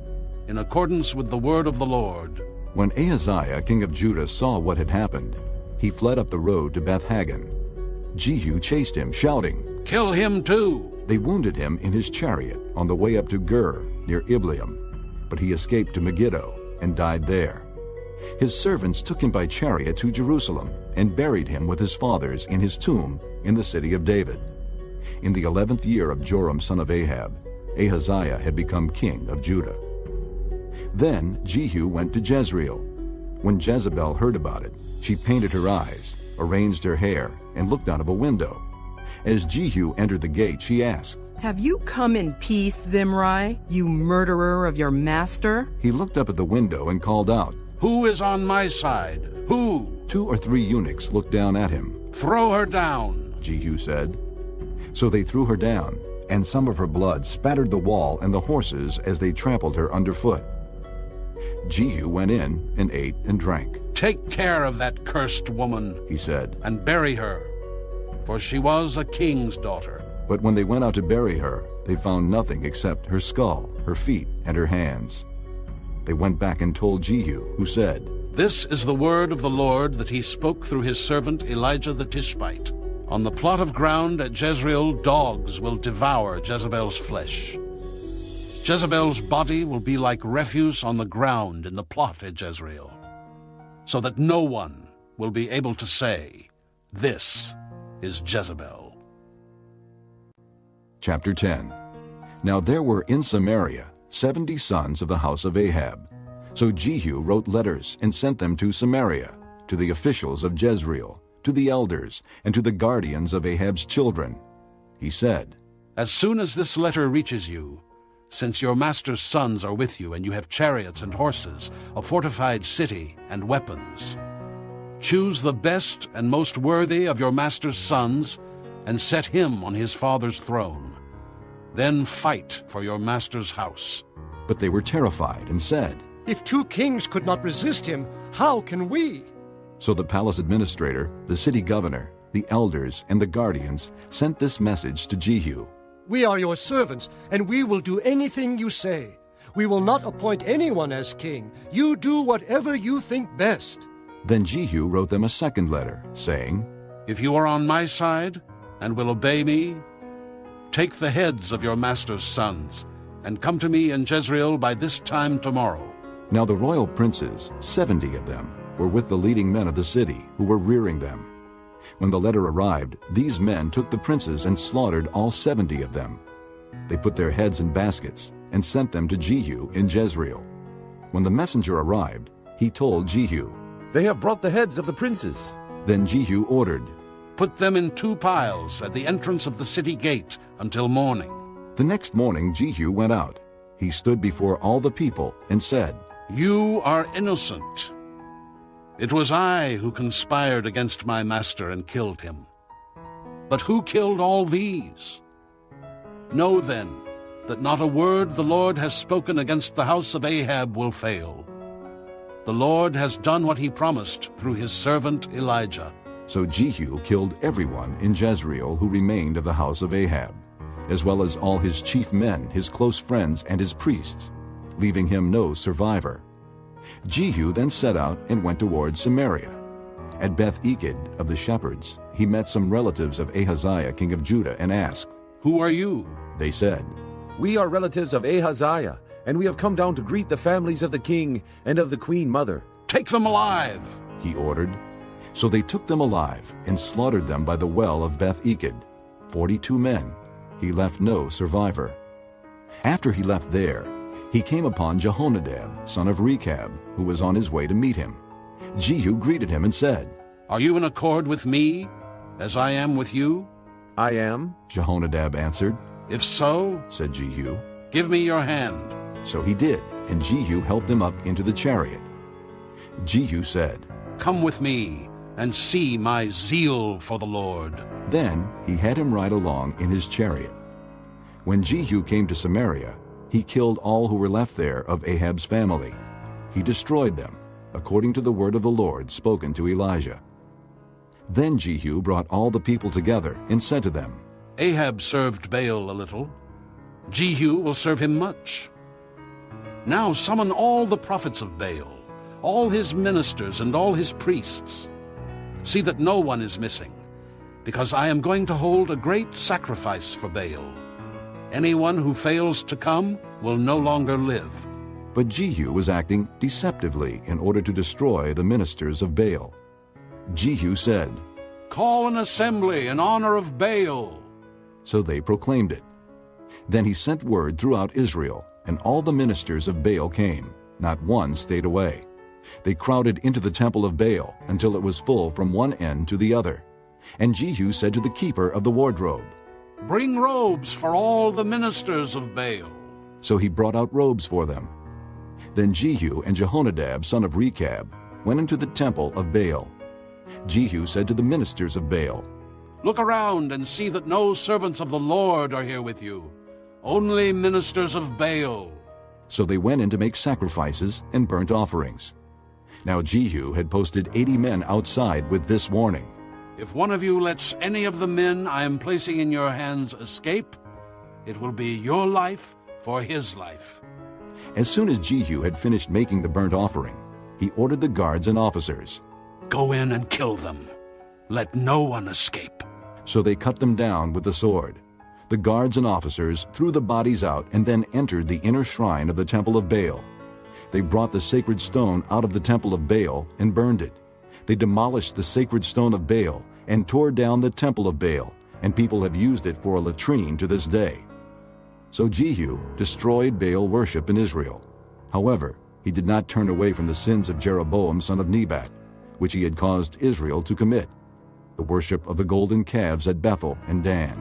in accordance with the word of the Lord. When Ahaziah, king of Judah, saw what had happened, he fled up the road to Beth-Hagan. Jehu chased him, shouting, Kill him too! They wounded him in his chariot on the way up to Gur, near Ibleam, but he escaped to Megiddo and died there. His servants took him by chariot to Jerusalem and buried him with his fathers in his tomb in the city of David. In the 11th year of Joram son of Ahab, Ahaziah had become king of Judah. Then Jehu went to Jezreel. When Jezebel heard about it, she painted her eyes, arranged her hair, and looked out of a window. As Jehu entered the gate, she asked, Have you come in peace, Zimri, you murderer of your master? He looked up at the window and called out, Who is on my side? Who? 2 or 3 eunuchs looked down at him. Throw her down, Jehu said. So they threw her down, and some of her blood spattered the wall and the horses as they trampled her underfoot. Jehu went in and ate and drank. Take care of that cursed woman, he said, and bury her, for she was a king's daughter. But when they went out to bury her, they found nothing except her skull, her feet, and her hands. They went back and told Jehu, who said, This is the word of the Lord that he spoke through his servant Elijah the Tishbite. On the plot of ground at Jezreel, dogs will devour Jezebel's flesh. Jezebel's body will be like refuse on the ground in the plot at Jezreel, so that no one will be able to say, This is Jezebel. Chapter 10. Now there were in Samaria 70 sons of the house of Ahab. So Jehu wrote letters and sent them to Samaria, to the officials of Jezreel, to the elders, and to the guardians of Ahab's children. He said, As soon as this letter reaches you, since your master's sons are with you and you have chariots and horses, a fortified city and weapons, choose the best and most worthy of your master's sons and set him on his father's throne. Then fight for your master's house. But they were terrified and said, If 2 kings could not resist him, how can we? So the palace administrator, the city governor, the elders, and the guardians sent this message to Jehu. We are your servants, and we will do anything you say. We will not appoint anyone as king. You do whatever you think best. Then Jehu wrote them a second letter, saying, If you are on my side and will obey me, take the heads of your master's sons and come to me in Jezreel by this time tomorrow. Now the royal princes, 70 of them, were with the leading men of the city, who were rearing them. When the letter arrived, these men took the princes and slaughtered all 70 of them. They put their heads in baskets and sent them to Jehu in Jezreel. When the messenger arrived, he told Jehu, They have brought the heads of the princes. Then Jehu ordered, Put them in 2 piles at the entrance of the city gate until morning. The next morning Jehu went out. he stood before all the people and said, "You are innocent. It was I who conspired against my master and killed him. But who killed all these? Know then that not a word the Lord has spoken against the house of Ahab will fail. The Lord has done what he promised through his servant Elijah." So Jehu killed everyone in Jezreel who remained of the house of Ahab, as well as all his chief men, his close friends, and his priests, leaving him no survivor. Jehu then set out and went towards Samaria. At Beth-Eked of the shepherds, he met some relatives of Ahaziah, king of Judah, and asked, "Who are you?" They said, "We are relatives of Ahaziah, and we have come down to greet the families of the king and of the queen mother." "Take them alive," he ordered. So they took them alive and slaughtered them by the well of Beth-Eked, 42 men. He left no survivor. After he left there, he came upon Jehonadab, son of Rechab, who was on his way to meet him. Jehu greeted him and said, "Are you in accord with me, as I am with you?" "I am," Jehonadab answered. "If so," said Jehu, "give me your hand." So he did, and Jehu helped him up into the chariot. Jehu said, "Come with me and see my zeal for the Lord." Then he had him ride along in his chariot. When Jehu came to Samaria, he killed all who were left there of Ahab's family. He destroyed them, according to the word of the Lord spoken to Elijah. Then Jehu brought all the people together and said to them, "Ahab served Baal a little. Jehu will serve him much. Now summon all the prophets of Baal, all his ministers and all his priests. See that no one is missing, because I am going to hold a great sacrifice for Baal. Anyone who fails to come will no longer live." But Jehu was acting deceptively in order to destroy the ministers of Baal. Jehu said, "Call an assembly in honor of Baal." So they proclaimed it. Then he sent word throughout Israel, and all the ministers of Baal came. Not one stayed away. They crowded into the temple of Baal until it was full from one end to the other. And Jehu said to the keeper of the wardrobe, "Bring robes for all the ministers of Baal." So he brought out robes for them. Then Jehu and Jehonadab, son of Rechab, went into the temple of Baal. Jehu said to the ministers of Baal, "Look around and see that no servants of the Lord are here with you, only ministers of Baal." So they went in to make sacrifices and burnt offerings. Now Jehu had posted 80 men outside with this warning, "If one of you lets any of the men I am placing in your hands escape, it will be your life for his life." As soon as Jehu had finished making the burnt offering, he ordered the guards and officers, "Go in and kill them. Let no one escape." So they cut them down with the sword. The guards and officers threw the bodies out and then entered the inner shrine of the temple of Baal. They brought the sacred stone out of the temple of Baal and burned it. They demolished the sacred stone of Baal and tore down the temple of Baal, and people have used it for a latrine to this day. So Jehu destroyed Baal worship in Israel. However, he did not turn away from the sins of Jeroboam son of Nebat, which he had caused Israel to commit, the worship of the golden calves at Bethel and Dan.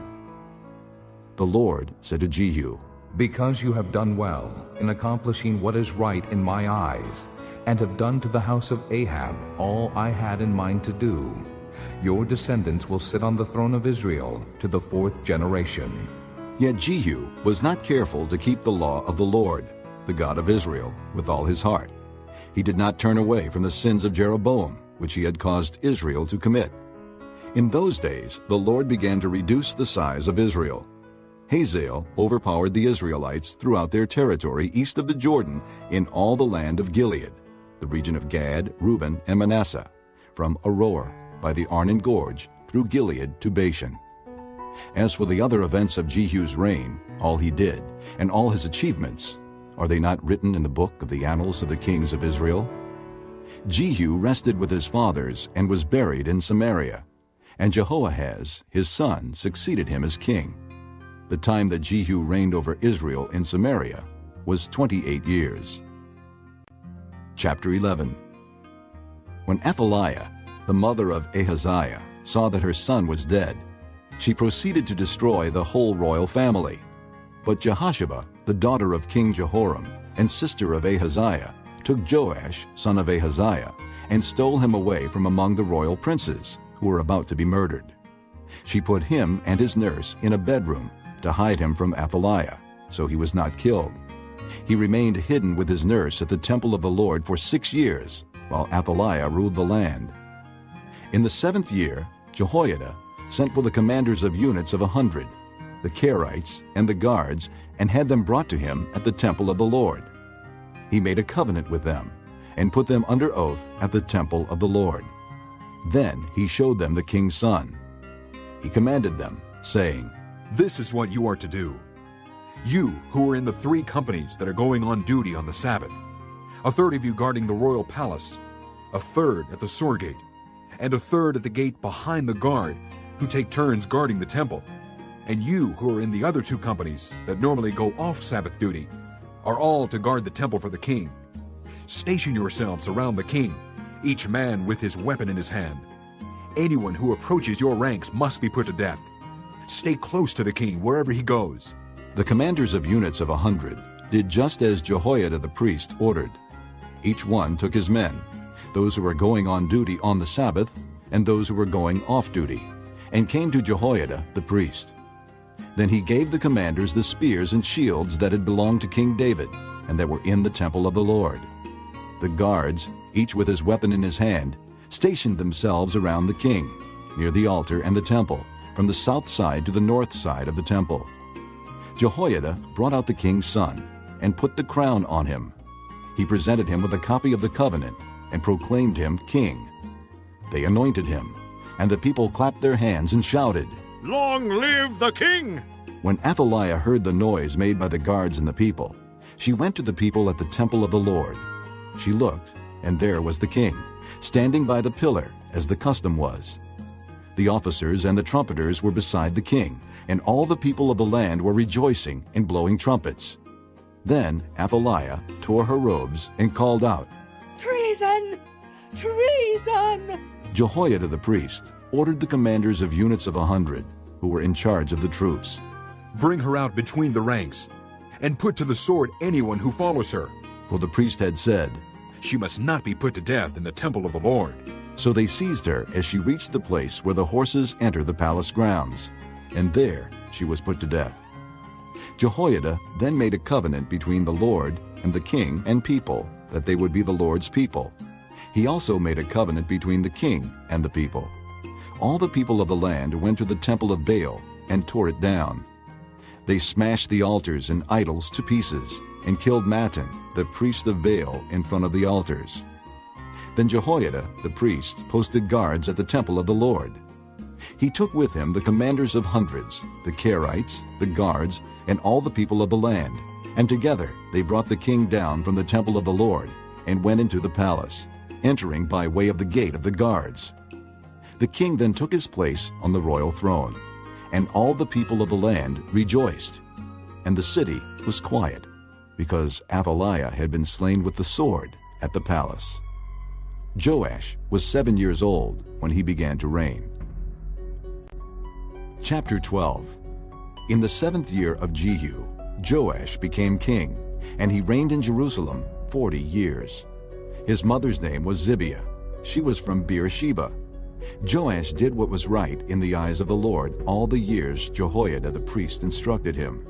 The Lord said to Jehu, "Because you have done well in accomplishing what is right in my eyes, and have done to the house of Ahab all I had in mind to do, your descendants will sit on the throne of Israel to the 4th generation." Yet Jehu was not careful to keep the law of the Lord, the God of Israel, with all his heart. He did not turn away from the sins of Jeroboam, which he had caused Israel to commit. In those days, the Lord began to reduce the size of Israel. Hazael overpowered the Israelites throughout their territory east of the Jordan in all the land of Gilead, the region of Gad, Reuben, and Manasseh, from Aroer by the Arnon Gorge through Gilead to Bashan. As for the other events of Jehu's reign, all he did, and all his achievements, are they not written in the book of the annals of the kings of Israel? Jehu rested with his fathers and was buried in Samaria, and Jehoahaz, his son, succeeded him as king. The time that Jehu reigned over Israel in Samaria was 28 years. Chapter 11. When Athaliah, the mother of Ahaziah, saw that her son was dead, she proceeded to destroy the whole royal family. But Jehosheba, the daughter of King Jehoram and sister of Ahaziah, took Joash, son of Ahaziah, and stole him away from among the royal princes, who were about to be murdered. She put him and his nurse in a bedroom to hide him from Athaliah, so he was not killed. He remained hidden with his nurse at the temple of the Lord for 6 years, while Athaliah ruled the land. In the 7th year, Jehoiada sent for the commanders of units of 100, the Kerites and the guards, and had them brought to him at the temple of the Lord. He made a covenant with them, and put them under oath at the temple of the Lord. Then he showed them the king's son. He commanded them, saying, "This is what you are to do. You who are in the 3 companies that are going on duty on the Sabbath, a third of you guarding the royal palace, a third at the Sur gate, and a third at the gate behind the guard, who take turns guarding the temple, and you who are in the other 2 companies that normally go off Sabbath duty, are all to guard the temple for the king. Station yourselves around the king, each man with his weapon in his hand. Anyone who approaches your ranks must be put to death. Stay close to the king wherever he goes." The commanders of units of 100 did just as Jehoiada the priest ordered. Each one took his men, those who were going on duty on the Sabbath and those who were going off duty, and came to Jehoiada the priest. Then he gave the commanders the spears and shields that had belonged to King David and that were in the temple of the Lord. The guards, each with his weapon in his hand, stationed themselves around the king, near the altar and the temple, from the south side to the north side of the temple. Jehoiada brought out the king's son and put the crown on him. He presented him with a copy of the covenant and proclaimed him king. They anointed him, and the people clapped their hands and shouted, "Long live the king!" When Athaliah heard the noise made by the guards and the people, she went to the people at the temple of the Lord. She looked, and there was the king, standing by the pillar, as the custom was. The officers and the trumpeters were beside the king, and all the people of the land were rejoicing and blowing trumpets. Then Athaliah tore her robes and called out, "Treason! Treason!" Jehoiada the priest ordered the commanders of units of 100, who were in charge of the troops, "Bring her out between the ranks, and put to the sword anyone who follows her." For the priest had said, "She must not be put to death in the temple of the Lord." So they seized her as she reached the place where the horses enter the palace grounds, and there she was put to death. Jehoiada then made a covenant between the Lord and the king and people, that they would be the Lord's people. He also made a covenant between the king and the people. All the people of the land went to the temple of Baal and tore it down. They smashed the altars and idols to pieces and killed Mattan, the priest of Baal, in front of the altars. Then Jehoiada, the priest, posted guards at the temple of the Lord. He took with him the commanders of hundreds, the Kerites, the guards, and all the people of the land, and together they brought the king down from the temple of the Lord and went into the palace, entering by way of the gate of the guards. The king then took his place on the royal throne, and all the people of the land rejoiced. And the city was quiet, because Athaliah had been slain with the sword at the palace. Joash was 7 years old when he began to reign. Chapter 12. In the 7th year of Jehu, Joash became king, and he reigned in Jerusalem 40 years. His mother's name was Zibiah. She was from Beersheba. Joash did what was right in the eyes of the Lord all the years Jehoiada the priest instructed him.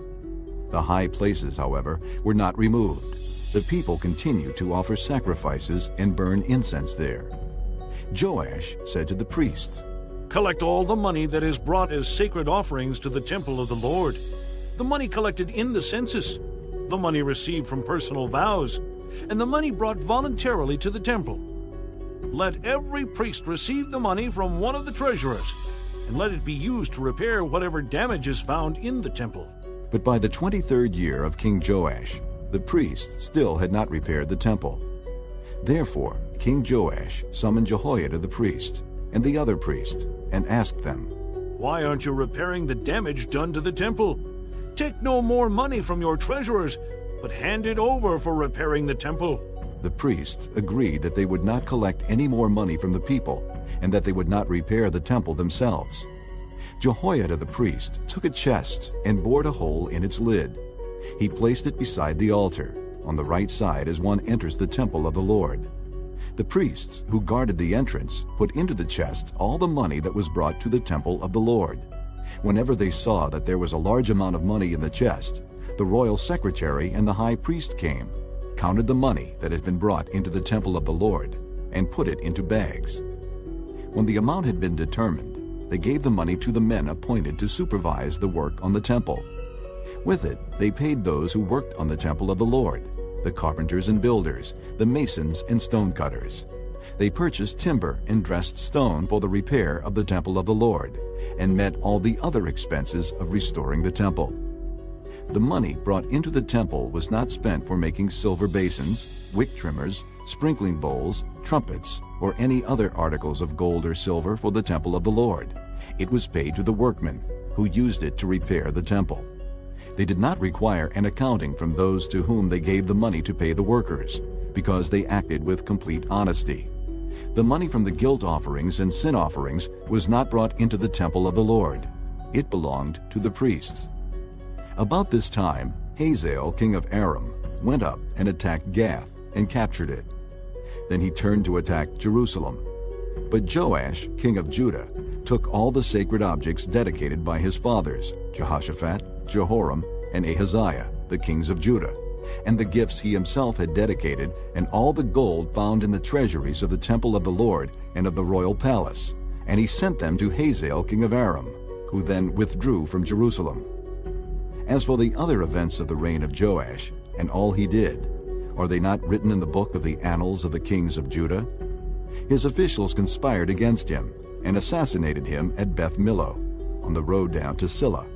The high places, however, were not removed. The people continued to offer sacrifices and burn incense there. Joash said to the priests, "Collect all the money that is brought as sacred offerings to the temple of the Lord, the money collected in the census, the money received from personal vows, and the money brought voluntarily to the temple. Let every priest receive the money from one of the treasurers, and let it be used to repair whatever damage is found in the temple." But by the 23rd year of King Joash, the priests still had not repaired the temple. Therefore King Joash summoned Jehoiada the priest and the other priest and asked them, "Why aren't you repairing the damage done to the temple? Take no more money from your treasurers, but hand it over for repairing the temple." The priests agreed that they would not collect any more money from the people and that they would not repair the temple themselves. Jehoiada the priest took a chest and bored a hole in its lid. He placed it beside the altar, on the right side as one enters the temple of the Lord. The priests who guarded the entrance put into the chest all the money that was brought to the temple of the Lord. Whenever they saw that there was a large amount of money in the chest, the royal secretary and the high priest came, counted the money that had been brought into the temple of the Lord, and put it into bags. When the amount had been determined, they gave the money to the men appointed to supervise the work on the temple. With it, they paid those who worked on the temple of the Lord, the carpenters and builders, the masons and stonecutters. They purchased timber and dressed stone for the repair of the temple of the Lord, and met all the other expenses of restoring the temple. The money brought into the temple was not spent for making silver basins, wick trimmers, sprinkling bowls, trumpets, or any other articles of gold or silver for the temple of the Lord. It was paid to the workmen, who used it to repair the temple. They did not require an accounting from those to whom they gave the money to pay the workers, because they acted with complete honesty. The money from the guilt offerings and sin offerings was not brought into the temple of the Lord. It belonged to the priests. About this time, Hazael, king of Aram, went up and attacked Gath and captured it. Then he turned to attack Jerusalem. But Joash, king of Judah, took all the sacred objects dedicated by his fathers, Jehoshaphat, Jehoram, and Ahaziah, the kings of Judah, and the gifts he himself had dedicated, and all the gold found in the treasuries of the temple of the Lord and of the royal palace, and he sent them to Hazael, king of Aram, who then withdrew from Jerusalem. As for the other events of the reign of Joash, and all he did, are they not written in the book of the annals of the kings of Judah? His officials conspired against him, and assassinated him at Beth Millo, on the road down to Silla.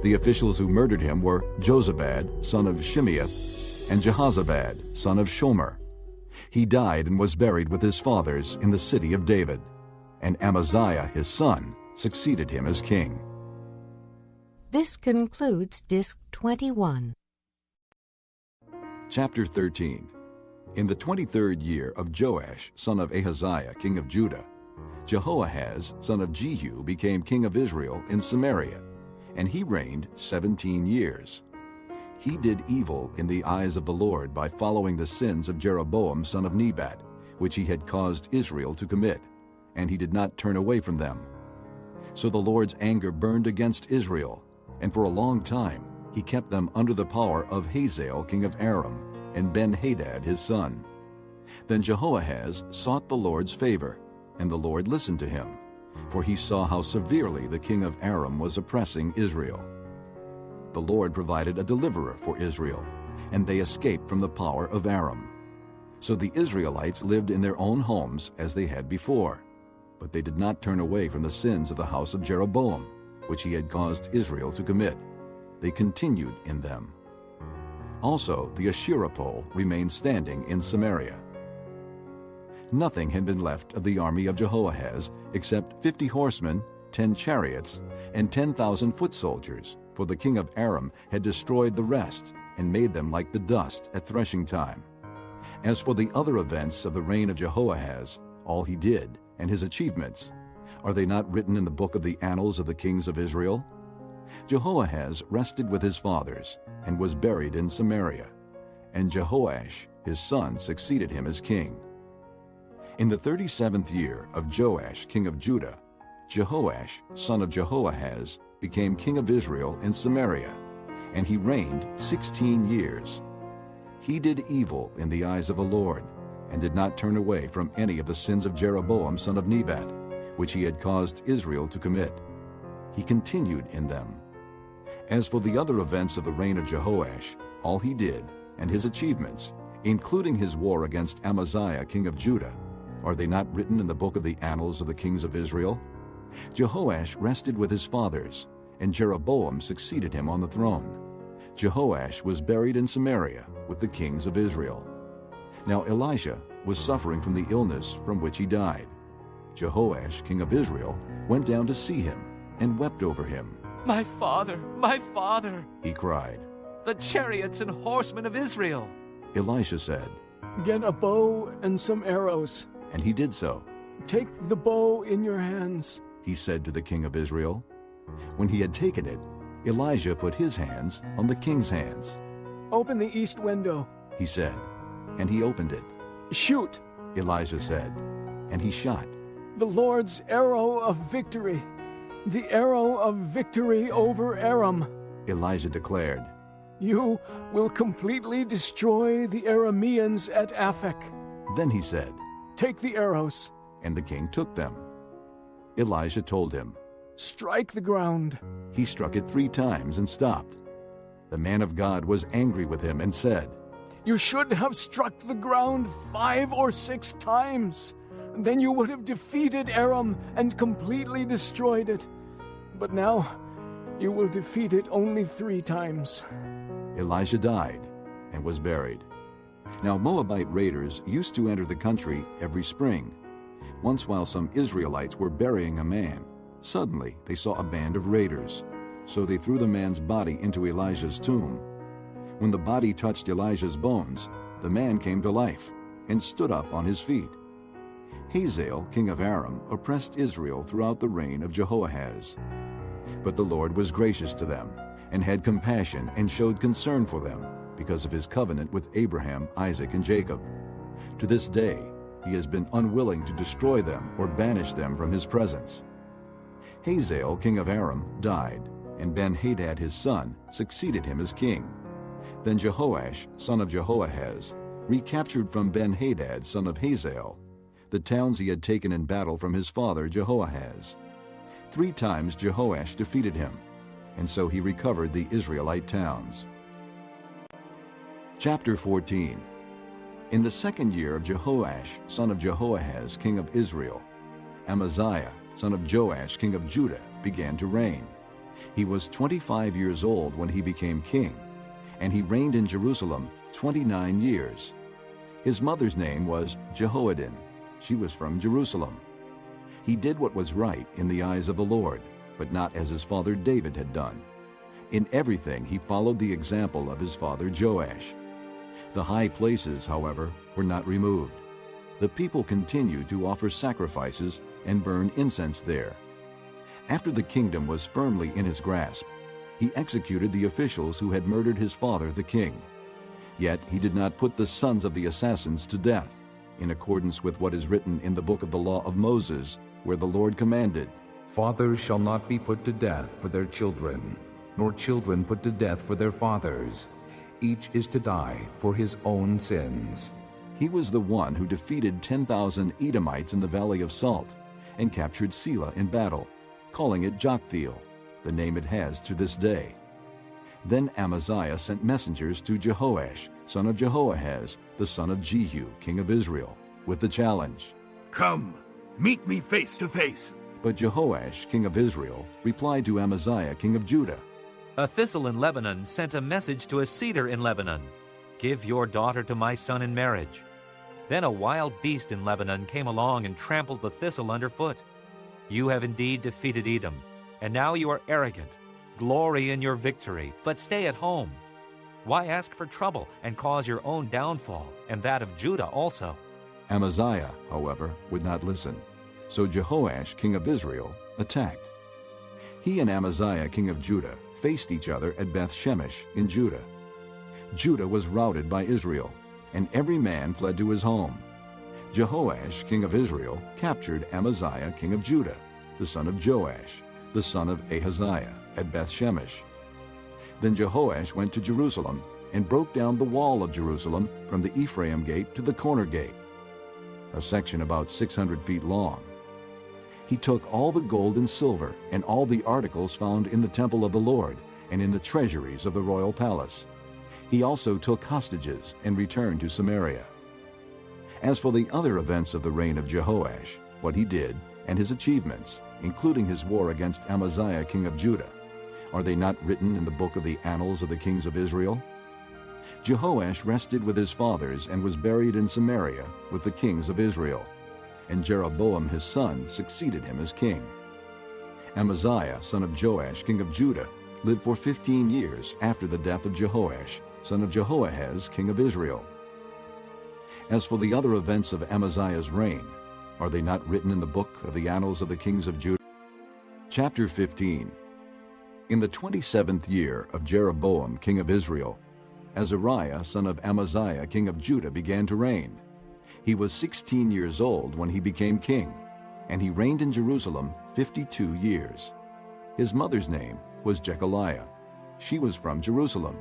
The officials who murdered him were Jozabad, son of Shimeath, and Jehozabad, son of Shomer. He died and was buried with his fathers in the city of David, and Amaziah his son succeeded him as king. This concludes Disc 21. Chapter 13. In the 23rd year of Joash, son of Ahaziah, king of Judah, Jehoahaz, son of Jehu, became king of Israel in Samaria, and he reigned 17 years. He did evil in the eyes of the Lord by following the sins of Jeroboam, son of Nebat, which he had caused Israel to commit, and he did not turn away from them. So the Lord's anger burned against Israel, and for a long time he kept them under the power of Hazael, king of Aram, and Ben-Hadad his son. Then Jehoahaz sought the Lord's favor, and the Lord listened to him, for he saw how severely the king of Aram was oppressing Israel. The Lord provided a deliverer for Israel, and they escaped from the power of Aram. So the Israelites lived in their own homes as they had before, but they did not turn away from the sins of the house of Jeroboam, which he had caused Israel to commit. They continued in them. Also the Asherah pole remained standing in Samaria. Nothing had been left of the army of Jehoahaz except 50 horsemen, 10 chariots, and 10,000 foot soldiers, for the king of Aram had destroyed the rest and made them like the dust at threshing time. As for the other events of the reign of Jehoahaz, all he did, and his achievements, are they not written in the book of the annals of the kings of Israel? Jehoahaz rested with his fathers, and was buried in Samaria, and Jehoash his son succeeded him as king. In the 37th year of Joash king of Judah, Jehoash son of Jehoahaz became king of Israel in Samaria, and he reigned 16 years. He did evil in the eyes of the Lord, and did not turn away from any of the sins of Jeroboam son of Nebat, which he had caused Israel to commit. He continued in them. As for the other events of the reign of Jehoash, all he did, and his achievements, including his war against Amaziah king of Judah, are they not written in the book of the annals of the kings of Israel? Jehoash rested with his fathers, and Jeroboam succeeded him on the throne. Jehoash was buried in Samaria with the kings of Israel. Now Elisha was suffering from the illness from which he died. Jehoash, king of Israel, went down to see him and wept over him. My father, he cried. The chariots and horsemen of Israel. Elisha said, Get a bow and some arrows. And he did so. Take the bow in your hands, he said to the king of Israel. When he had taken it, Elijah put his hands on the king's hands. Open the east window, he said, and he opened it. Shoot, Elijah said, and he shot. The Lord's arrow of victory, the arrow of victory over Aram. Elijah declared, You will completely destroy the Arameans at Aphek. Then he said, Take the arrows. And the king took them. Elisha told him, Strike the ground. He struck it 3 times and stopped. The man of God was angry with him and said, You should have struck the ground 5 or 6 times. Then you would have defeated Aram and completely destroyed it. But now you will defeat it only 3 times. Elisha died and was buried. Now Moabite raiders used to enter the country every spring. Once while some Israelites were burying a man, suddenly they saw a band of raiders. So they threw the man's body into Elijah's tomb. When the body touched Elijah's bones, the man came to life and stood up on his feet. Hazael, king of Aram, oppressed Israel throughout the reign of Jehoahaz. But the Lord was gracious to them, and had compassion and showed concern for them, because of his covenant with Abraham, Isaac, and Jacob. To this day, he has been unwilling to destroy them or banish them from his presence. Hazael, king of Aram, died, and Ben-Hadad his son succeeded him as king. Then Jehoash, son of Jehoahaz, recaptured from Ben-Hadad, son of Hazael, the towns he had taken in battle from his father Jehoahaz. 3 times Jehoash defeated him, and so he recovered the Israelite towns. Chapter 14. In the 2nd year of Jehoash, son of Jehoahaz, king of Israel, Amaziah, son of Joash, king of Judah, began to reign. He was 25 years old when he became king, and he reigned in Jerusalem 29 years. His mother's name was Jehoaddin. She was from Jerusalem. He did what was right in the eyes of the Lord, but not as his father David had done. In everything he followed the example of his father Joash. The high places, however, were not removed. The people continued to offer sacrifices and burn incense there. After the kingdom was firmly in his grasp, he executed the officials who had murdered his father the king. Yet he did not put the sons of the assassins to death, in accordance with what is written in the book of the law of Moses, where the Lord commanded, Fathers shall not be put to death for their children, nor children put to death for their fathers. Each is to die for his own sins. He was the one who defeated 10,000 Edomites in the Valley of Salt and captured Selah in battle, calling it Joktheel, the name it has to this day. Then Amaziah sent messengers to Jehoash, son of Jehoahaz, the son of Jehu, king of Israel, with the challenge, Come, meet me face to face. But Jehoash, king of Israel, replied to Amaziah, king of Judah, A thistle in Lebanon sent a message to a cedar in Lebanon, Give your daughter to my son in marriage. Then a wild beast in Lebanon came along and trampled the thistle underfoot. You have indeed defeated Edom, and now you are arrogant. Glory in your victory, but stay at home. Why ask for trouble and cause your own downfall, and that of Judah also? Amaziah, however, would not listen. So Jehoash, king of Israel, attacked. He and Amaziah, king of Judah, faced each other at Beth-Shemesh in Judah. Judah was routed by Israel, and every man fled to his home. Jehoash, king of Israel, captured Amaziah, king of Judah, the son of Joash, the son of Ahaziah, at Beth-Shemesh. Then Jehoash went to Jerusalem and broke down the wall of Jerusalem from the Ephraim gate to the corner gate, a section about 600 feet long. He took all the gold and silver and all the articles found in the temple of the Lord and in the treasuries of the royal palace. He also took hostages and returned to Samaria. As for the other events of the reign of Jehoash, what he did, and his achievements, including his war against Amaziah, king of Judah, are they not written in the book of the annals of the kings of Israel? Jehoash rested with his fathers and was buried in Samaria with the kings of Israel, and Jeroboam his son succeeded him as king. Amaziah, son of Joash, king of Judah, lived for 15 years after the death of Jehoash, son of Jehoahaz, king of Israel. As for the other events of Amaziah's reign, are they not written in the book of the annals of the kings of Judah? Chapter 15. In the 27th year of Jeroboam king of Israel, Azariah son of Amaziah king of Judah began to reign. He was 16 years old when he became king, and he reigned in Jerusalem 52 years. His mother's name was Jechaliah. She was from Jerusalem.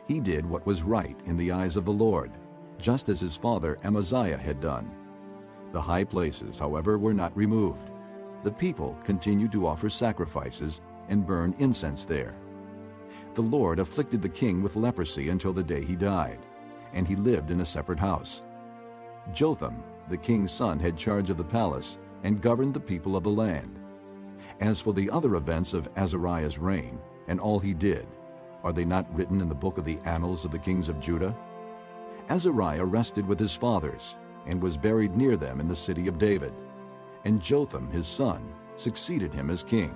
He did what was right in the eyes of the Lord, just as his father Amaziah had done. The high places, however, were not removed. The people continued to offer sacrifices and burn incense there. The Lord afflicted the king with leprosy until the day he died, and he lived in a separate house. Jotham, the king's son, had charge of the palace and governed the people of the land. As for the other events of Azariah's reign and all he did, are they not written in the book of the annals of the kings of Judah? Azariah rested with his fathers and was buried near them in the city of David, and Jotham his son succeeded him as king.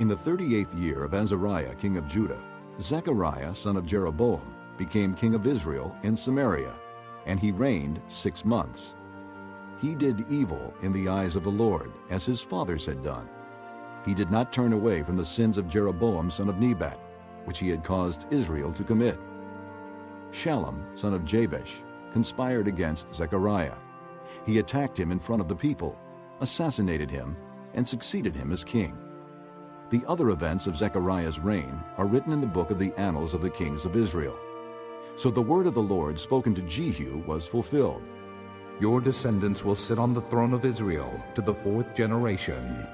In the 38th year of Azariah king of Judah, Zechariah son of Jeroboam became king of Israel in Samaria, and he reigned 6 months. He did evil in the eyes of the Lord, as his fathers had done. He did not turn away from the sins of Jeroboam son of Nebat, which he had caused Israel to commit. Shallum son of Jabesh conspired against Zechariah. He attacked him in front of the people, assassinated him, and succeeded him as king. The other events of Zechariah's reign are written in the book of the annals of the kings of Israel. So the word of the Lord spoken to Jehu was fulfilled. Your descendants will sit on the throne of Israel to the 4th generation.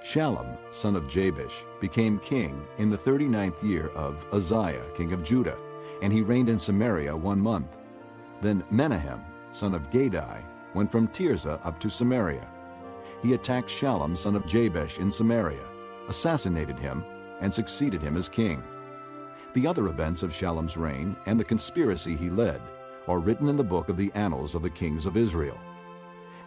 Shallum, son of Jabesh, became king in the 39th year of Uzziah, king of Judah, and he reigned in Samaria 1 month. Then Menahem, son of Gadai, went from Tirzah up to Samaria. He attacked Shallum, son of Jabesh, in Samaria, assassinated him, and succeeded him as king. The other events of Shallum's reign and the conspiracy he led are written in the book of the annals of the kings of Israel.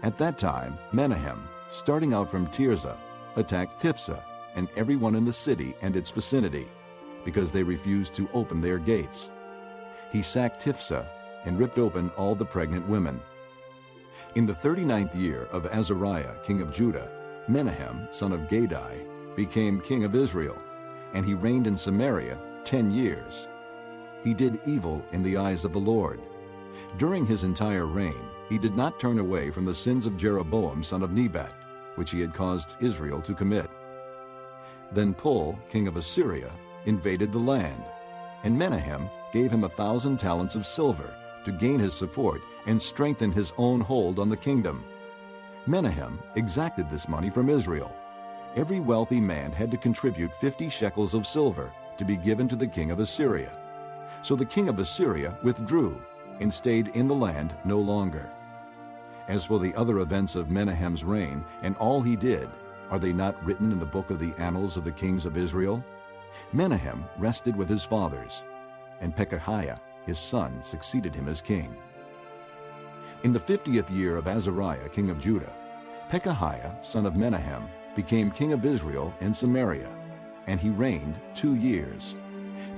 At that time, Menahem, starting out from Tirzah, attacked Tiphsah and everyone in the city and its vicinity, because they refused to open their gates. He sacked Tiphsah and ripped open all the pregnant women. In the 39th year of Azariah king of Judah, Menahem, son of Gadai, became king of Israel, and he reigned in Samaria 10 years. He did evil in the eyes of the Lord. During his entire reign, he did not turn away from the sins of Jeroboam son of Nebat, which he had caused Israel to commit. Then Pul, king of Assyria, invaded the land, and Menahem gave him 1,000 talents of silver to gain his support and strengthen his own hold on the kingdom. Menahem exacted this money from Israel. Every wealthy man had to contribute 50 shekels of silver to be given to the king of Assyria. So the king of Assyria withdrew and stayed in the land no longer. As for the other events of Menahem's reign and all he did, are they not written in the book of the annals of the kings of Israel? Menahem rested with his fathers, and Pekahiah his son succeeded him as king. In the 50th year of Azariah king of Judah, Pekahiah son of Menahem became king of Israel in Samaria, and he reigned 2 years.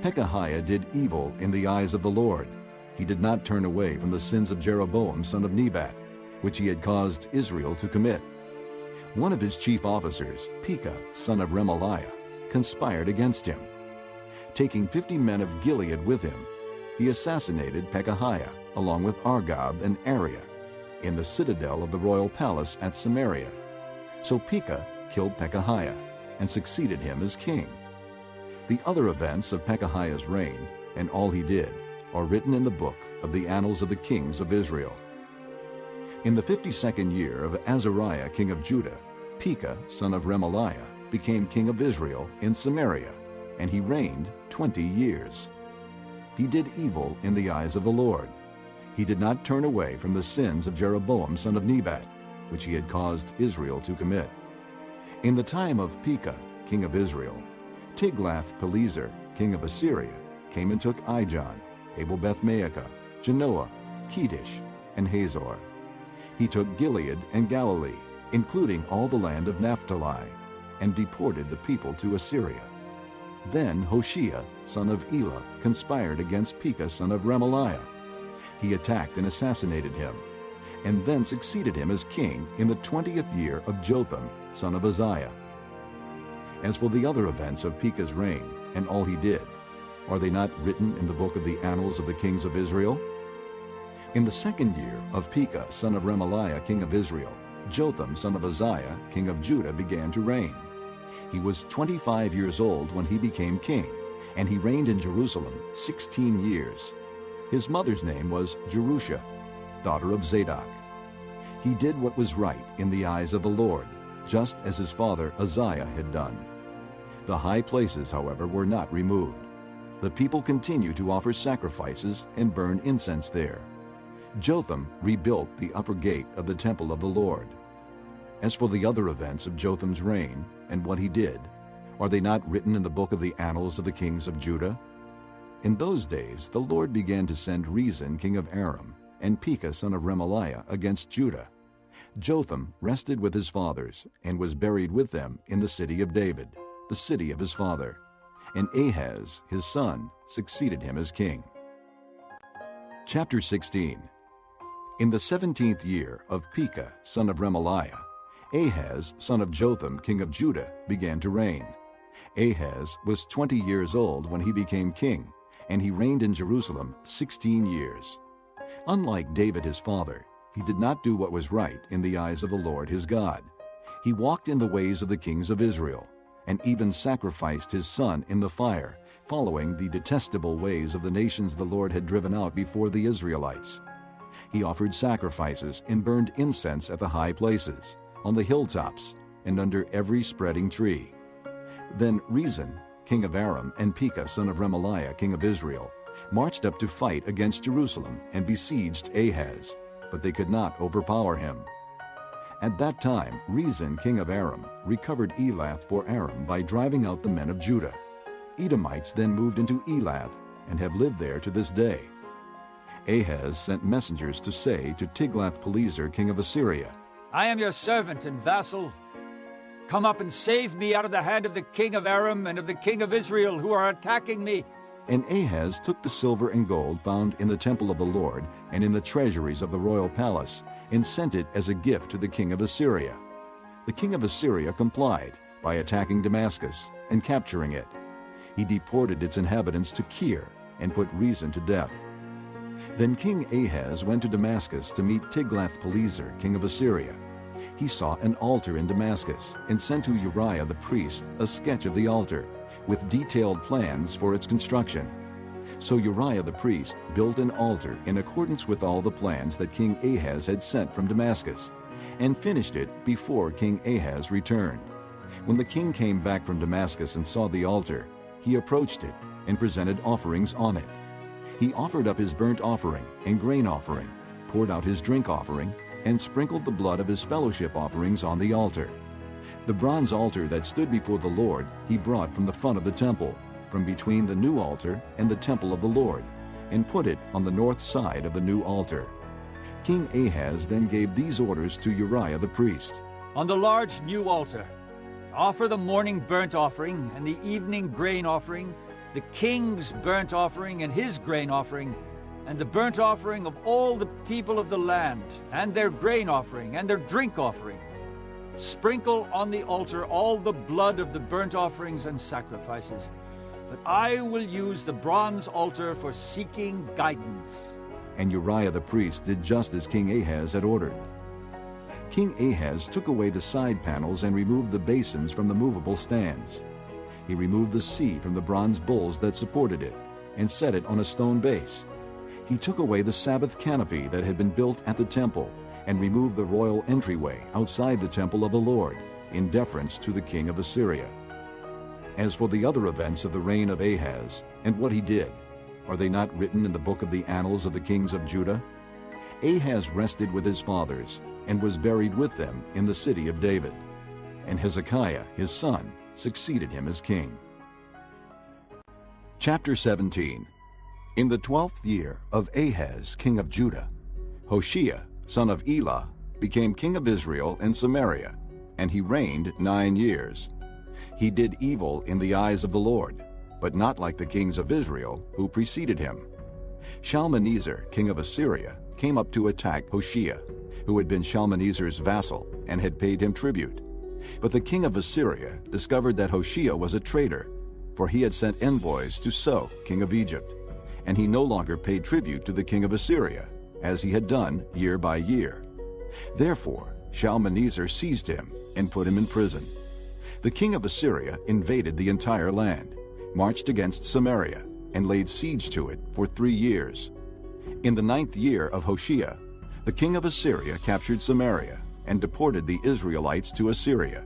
Pekahiah did evil in the eyes of the Lord. He did not turn away from the sins of Jeroboam son of Nebat, which he had caused Israel to commit. One of his chief officers, Pekah son of Remaliah, conspired against him. Taking 50 men of Gilead with him, he assassinated Pekahiah along with Argob and Ariah in the citadel of the royal palace at Samaria. So Pekah killed Pekahiah and succeeded him as king. The other events of Pekahiah's reign and all he did are written in the book of the annals of the kings of Israel. In the 52nd year of Azariah king of Judah, Pekah son of Remaliah became king of Israel in Samaria, and he reigned 20 years. He did evil in the eyes of the Lord. He did not turn away from the sins of Jeroboam son of Nebat, which he had caused Israel to commit. In the time of Pekah, king of Israel, Tiglath-Pileser, king of Assyria, came and took Ijon, Abel-Beth-Maacah, Genoa, Kedesh, and Hazor. He took Gilead and Galilee, including all the land of Naphtali, and deported the people to Assyria. Then Hoshea, son of Elah, conspired against Pekah, son of Remaliah. He attacked and assassinated him, and then succeeded him as king in the 20th year of Jotham, son of Uzziah. As for the other events of Pekah's reign, and all he did, are they not written in the book of the annals of the kings of Israel? In the 2nd year of Pekah, son of Remaliah, king of Israel, Jotham, son of Uzziah, king of Judah, began to reign. He was 25 years old when he became king, and he reigned in Jerusalem 16 years. His mother's name was Jerusha, daughter of Zadok. He did what was right in the eyes of the Lord, just as his father Uzziah had done. The high places, however, were not removed. The people continued to offer sacrifices and burn incense there. Jotham rebuilt the upper gate of the temple of the Lord. As for the other events of Jotham's reign and what he did, are they not written in the book of the annals of the kings of Judah? In those days the Lord began to send Rezin king of Aram and Pekah son of Remaliah against Judah. Jotham rested with his fathers and was buried with them in the city of David, the city of his father. And Ahaz, his son, succeeded him as king. Chapter 16. In the 17th year of Pekah, son of Remaliah, Ahaz, son of Jotham, king of Judah, began to reign. Ahaz was 20 years old when he became king, and he reigned in Jerusalem 16 years. Unlike David his father, he did not do what was right in the eyes of the Lord his God. He walked in the ways of the kings of Israel, and even sacrificed his son in the fire, following the detestable ways of the nations the Lord had driven out before the Israelites. He offered sacrifices and burned incense at the high places, on the hilltops, and under every spreading tree. Then Rezin, king of Aram, and Pekah, son of Remaliah, king of Israel, marched up to fight against Jerusalem and besieged Ahaz, but they could not overpower him. At that time Rezin, king of Aram, recovered Elath for Aram by driving out the men of Judah. Edomites then moved into Elath and have lived there to this day. Ahaz sent messengers to say to Tiglath-Pileser, king of Assyria, I am your servant and vassal. Come up and save me out of the hand of the king of Aram and of the king of Israel who are attacking me. And Ahaz took the silver and gold found in the temple of the Lord and in the treasuries of the royal palace, and sent it as a gift to the king of Assyria. The king of Assyria complied by attacking Damascus and capturing it. He deported its inhabitants to Kir and put Rezin to death. Then King Ahaz went to Damascus to meet Tiglath-Pileser, king of Assyria. He saw an altar in Damascus and sent to Uriah the priest a sketch of the altar, with detailed plans for its construction. So Uriah the priest built an altar in accordance with all the plans that King Ahaz had sent from Damascus, and finished it before King Ahaz returned. When the king came back from Damascus and saw the altar, he approached it and presented offerings on it. He offered up his burnt offering and grain offering, poured out his drink offering, and sprinkled the blood of his fellowship offerings on the altar. The bronze altar that stood before the Lord he brought from the front of the temple, from between the new altar and the temple of the Lord, and put it on the north side of the new altar. King Ahaz then gave these orders to Uriah the priest. On the large new altar, offer the morning burnt offering and the evening grain offering, the king's burnt offering and his grain offering, and the burnt offering of all the people of the land, and their grain offering and their drink offering. Sprinkle on the altar all the blood of the burnt offerings and sacrifices. But I will use the bronze altar for seeking guidance. And Uriah the priest did just as King Ahaz had ordered. King Ahaz took away the side panels and removed the basins from the movable stands. He removed the sea from the bronze bowls that supported it, and set it on a stone base. He took away the Sabbath canopy that had been built at the temple, and removed the royal entryway outside the temple of the Lord, in deference to the king of Assyria. As for the other events of the reign of Ahaz, and what he did, are they not written in the book of the annals of the kings of Judah? Ahaz rested with his fathers, and was buried with them in the city of David. And Hezekiah, his son, succeeded him as king. Chapter 17. In the 12th year of Ahaz, king of Judah, Hoshea, son of Elah, became king of Israel in Samaria, and he reigned 9 years. He did evil in the eyes of the Lord, but not like the kings of Israel who preceded him. Shalmaneser, king of Assyria, came up to attack Hoshea, who had been Shalmaneser's vassal and had paid him tribute. But the king of Assyria discovered that Hoshea was a traitor, for he had sent envoys to So, king of Egypt, and he no longer paid tribute to the king of Assyria, as he had done year by year. Therefore Shalmaneser seized him and put him in prison. The king of Assyria invaded the entire land, marched against Samaria, and laid siege to it for 3 years. In the 9th year of Hoshea, the king of Assyria captured Samaria and deported the Israelites to Assyria.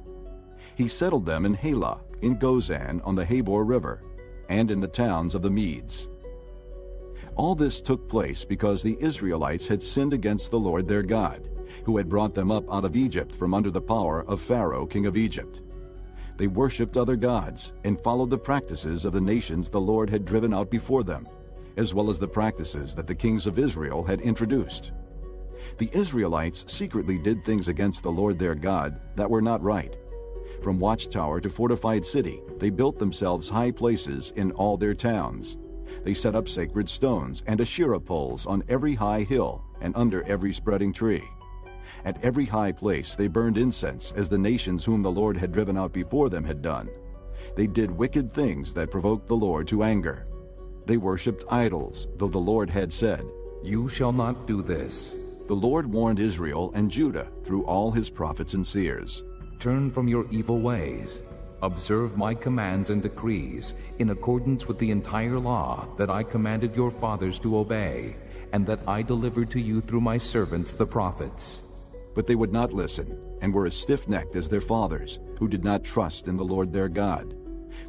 He settled them in Halah, in Gozan on the Habor River, and in the towns of the Medes. All this took place because the Israelites had sinned against the Lord their God, who had brought them up out of Egypt from under the power of Pharaoh, king of Egypt. They worshipped other gods and followed the practices of the nations the Lord had driven out before them, as well as the practices that the kings of Israel had introduced. The Israelites secretly did things against the Lord their God that were not right. From watchtower to fortified city, they built themselves high places in all their towns. They set up sacred stones and Asherah poles on every high hill and under every spreading tree. At every high place they burned incense, as the nations whom the Lord had driven out before them had done. They did wicked things that provoked the Lord to anger. They worshipped idols, though the Lord had said, "You shall not do this." The Lord warned Israel and Judah through all his prophets and seers. Turn from your evil ways. Observe my commands and decrees in accordance with the entire law that I commanded your fathers to obey, and that I delivered to you through my servants the prophets. But they would not listen, and were as stiff-necked as their fathers, who did not trust in the Lord their God.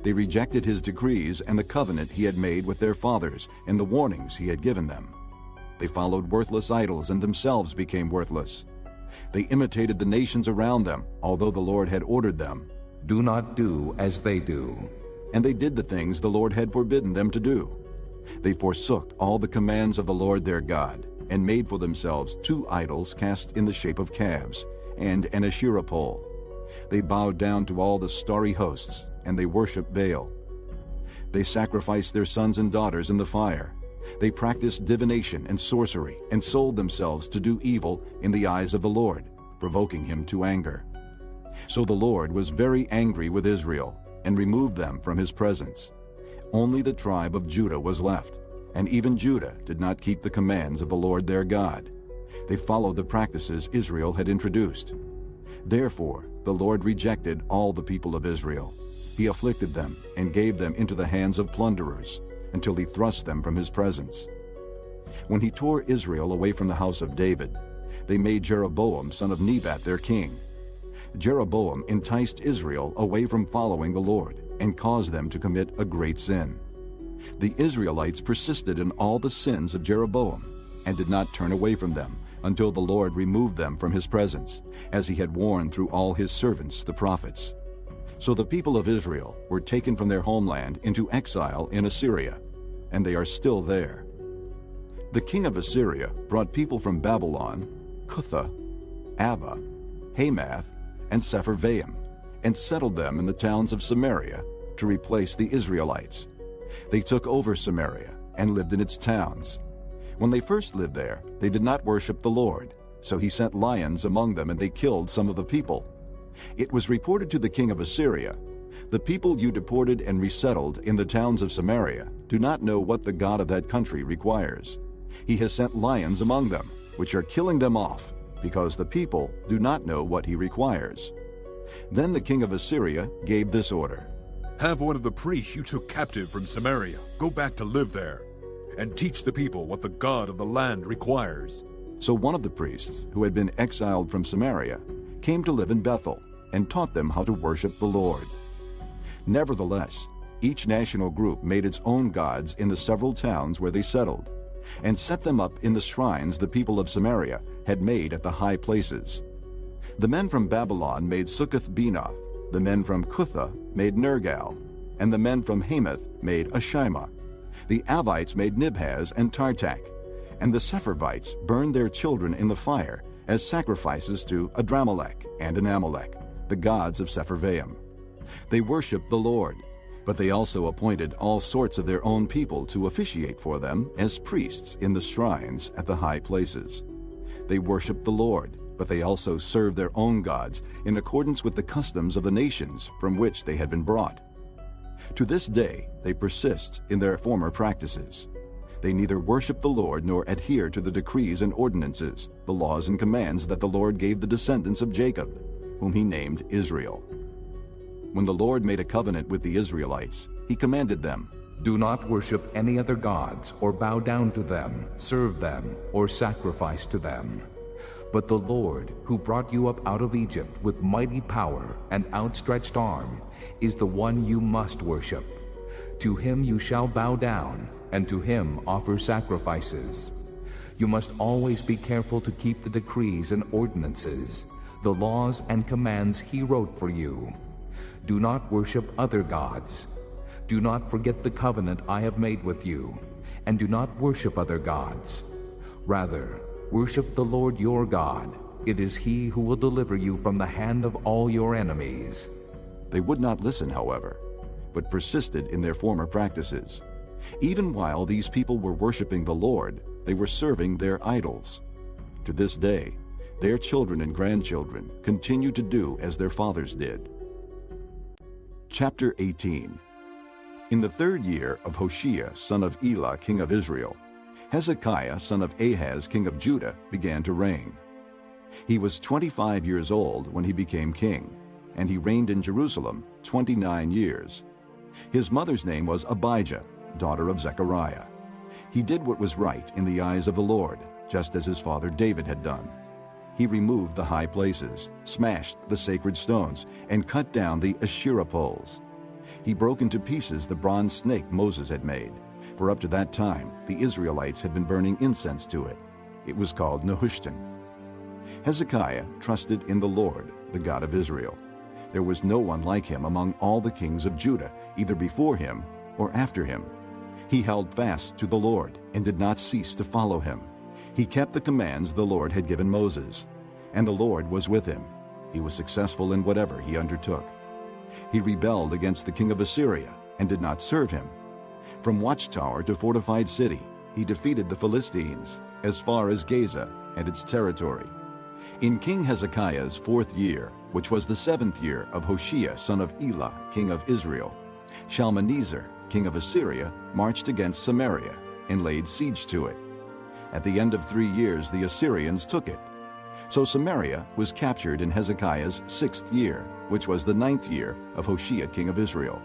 They rejected his decrees and the covenant he had made with their fathers, and the warnings he had given them. They followed worthless idols and themselves became worthless. They imitated the nations around them, although the Lord had ordered them. Do not do as they do. And they did the things the Lord had forbidden them to do. They forsook all the commands of the Lord their God, and made for themselves 2 idols cast in the shape of calves, and an Asherah pole. They bowed down to all the starry hosts, and they worshipped Baal. They sacrificed their sons and daughters in the fire. They practiced divination and sorcery, and sold themselves to do evil in the eyes of the Lord, provoking him to anger. So the Lord was very angry with Israel, and removed them from his presence. Only the tribe of Judah was left, and even Judah did not keep the commands of the Lord their God. They followed the practices Israel had introduced. Therefore the Lord rejected all the people of Israel. He afflicted them and gave them into the hands of plunderers, until he thrust them from his presence. When he tore Israel away from the house of David, they made Jeroboam son of Nebat their king. Jeroboam enticed Israel away from following the Lord, and caused them to commit a great sin. The Israelites persisted in all the sins of Jeroboam, and did not turn away from them, until the Lord removed them from his presence, as he had warned through all his servants the prophets. So the people of Israel were taken from their homeland into exile in Assyria, and they are still there. The king of Assyria brought people from Babylon, Cuthah, Abba, Hamath, and Sepharvaim, and settled them in the towns of Samaria to replace the Israelites. They took over Samaria and lived in its towns. When they first lived there, they did not worship the Lord, so he sent lions among them, and they killed some of the people. It was reported to the king of Assyria, "The people you deported and resettled in the towns of Samaria do not know what the God of that country requires. He has sent lions among them, which are killing them off, because the people do not know what he requires." Then the king of Assyria gave this order: "Have one of the priests you took captive from Samaria go back to live there, and teach the people what the God of the land requires." So one of the priests, who had been exiled from Samaria, came to live in Bethel, and taught them how to worship the Lord. Nevertheless, each national group made its own gods in the several towns where they settled, and set them up in the shrines the people of Samaria had made at the high places. The men from Babylon made Succoth-Benoth, the men from Cuthah made Nergal, and the men from Hamath made Ashima. The Avites made Nibhaz and Tartak, and the Sepharvites burned their children in the fire as sacrifices to Adramelech and Anamelech, the gods of Sepharvaim. They worshipped the Lord, but they also appointed all sorts of their own people to officiate for them as priests in the shrines at the high places. They worshipped the Lord, but they also served their own gods in accordance with the customs of the nations from which they had been brought. To this day they persist in their former practices. They neither worship the Lord nor adhere to the decrees and ordinances, the laws and commands that the Lord gave the descendants of Jacob, whom he named Israel. When the Lord made a covenant with the Israelites, he commanded them, "Do not worship any other gods or bow down to them, serve them, or sacrifice to them. But the Lord, who brought you up out of Egypt with mighty power and outstretched arm, is the one you must worship. To him you shall bow down, and to him offer sacrifices. You must always be careful to keep the decrees and ordinances, the laws and commands he wrote for you. Do not worship other gods. Do not forget the covenant I have made with you, and do not worship other gods. Rather, worship the Lord your God. It is he who will deliver you from the hand of all your enemies." They would not listen, however, but persisted in their former practices. Even while these people were worshiping the Lord, they were serving their idols. To this day, their children and grandchildren continue to do as their fathers did. Chapter 18. In the 3rd year of Hoshea, son of Elah, king of Israel, Hezekiah, son of Ahaz, king of Judah, began to reign. He was 25 years old when he became king, and he reigned in Jerusalem 29 years. His mother's name was Abijah, daughter of Zechariah. He did what was right in the eyes of the Lord, just as his father David had done. He removed the high places, smashed the sacred stones, and cut down the Asherah poles. He broke into pieces the bronze snake Moses had made, for up to that time the Israelites had been burning incense to it. It was called Nehushtan. Hezekiah trusted in the Lord, the God of Israel. There was no one like him among all the kings of Judah, either before him or after him. He held fast to the Lord and did not cease to follow him. He kept the commands the Lord had given Moses, and the Lord was with him. He was successful in whatever he undertook. He rebelled against the king of Assyria and did not serve him. From watchtower to fortified city, he defeated the Philistines as far as Gaza and its territory. In King Hezekiah's 4th year, which was the 7th year of Hoshea, son of Elah, king of Israel, Shalmaneser, king of Assyria, marched against Samaria and laid siege to it. At the end of 3 years, the Assyrians took it. So Samaria was captured in Hezekiah's 6th year, which was the 9th year of Hoshea, king of Israel.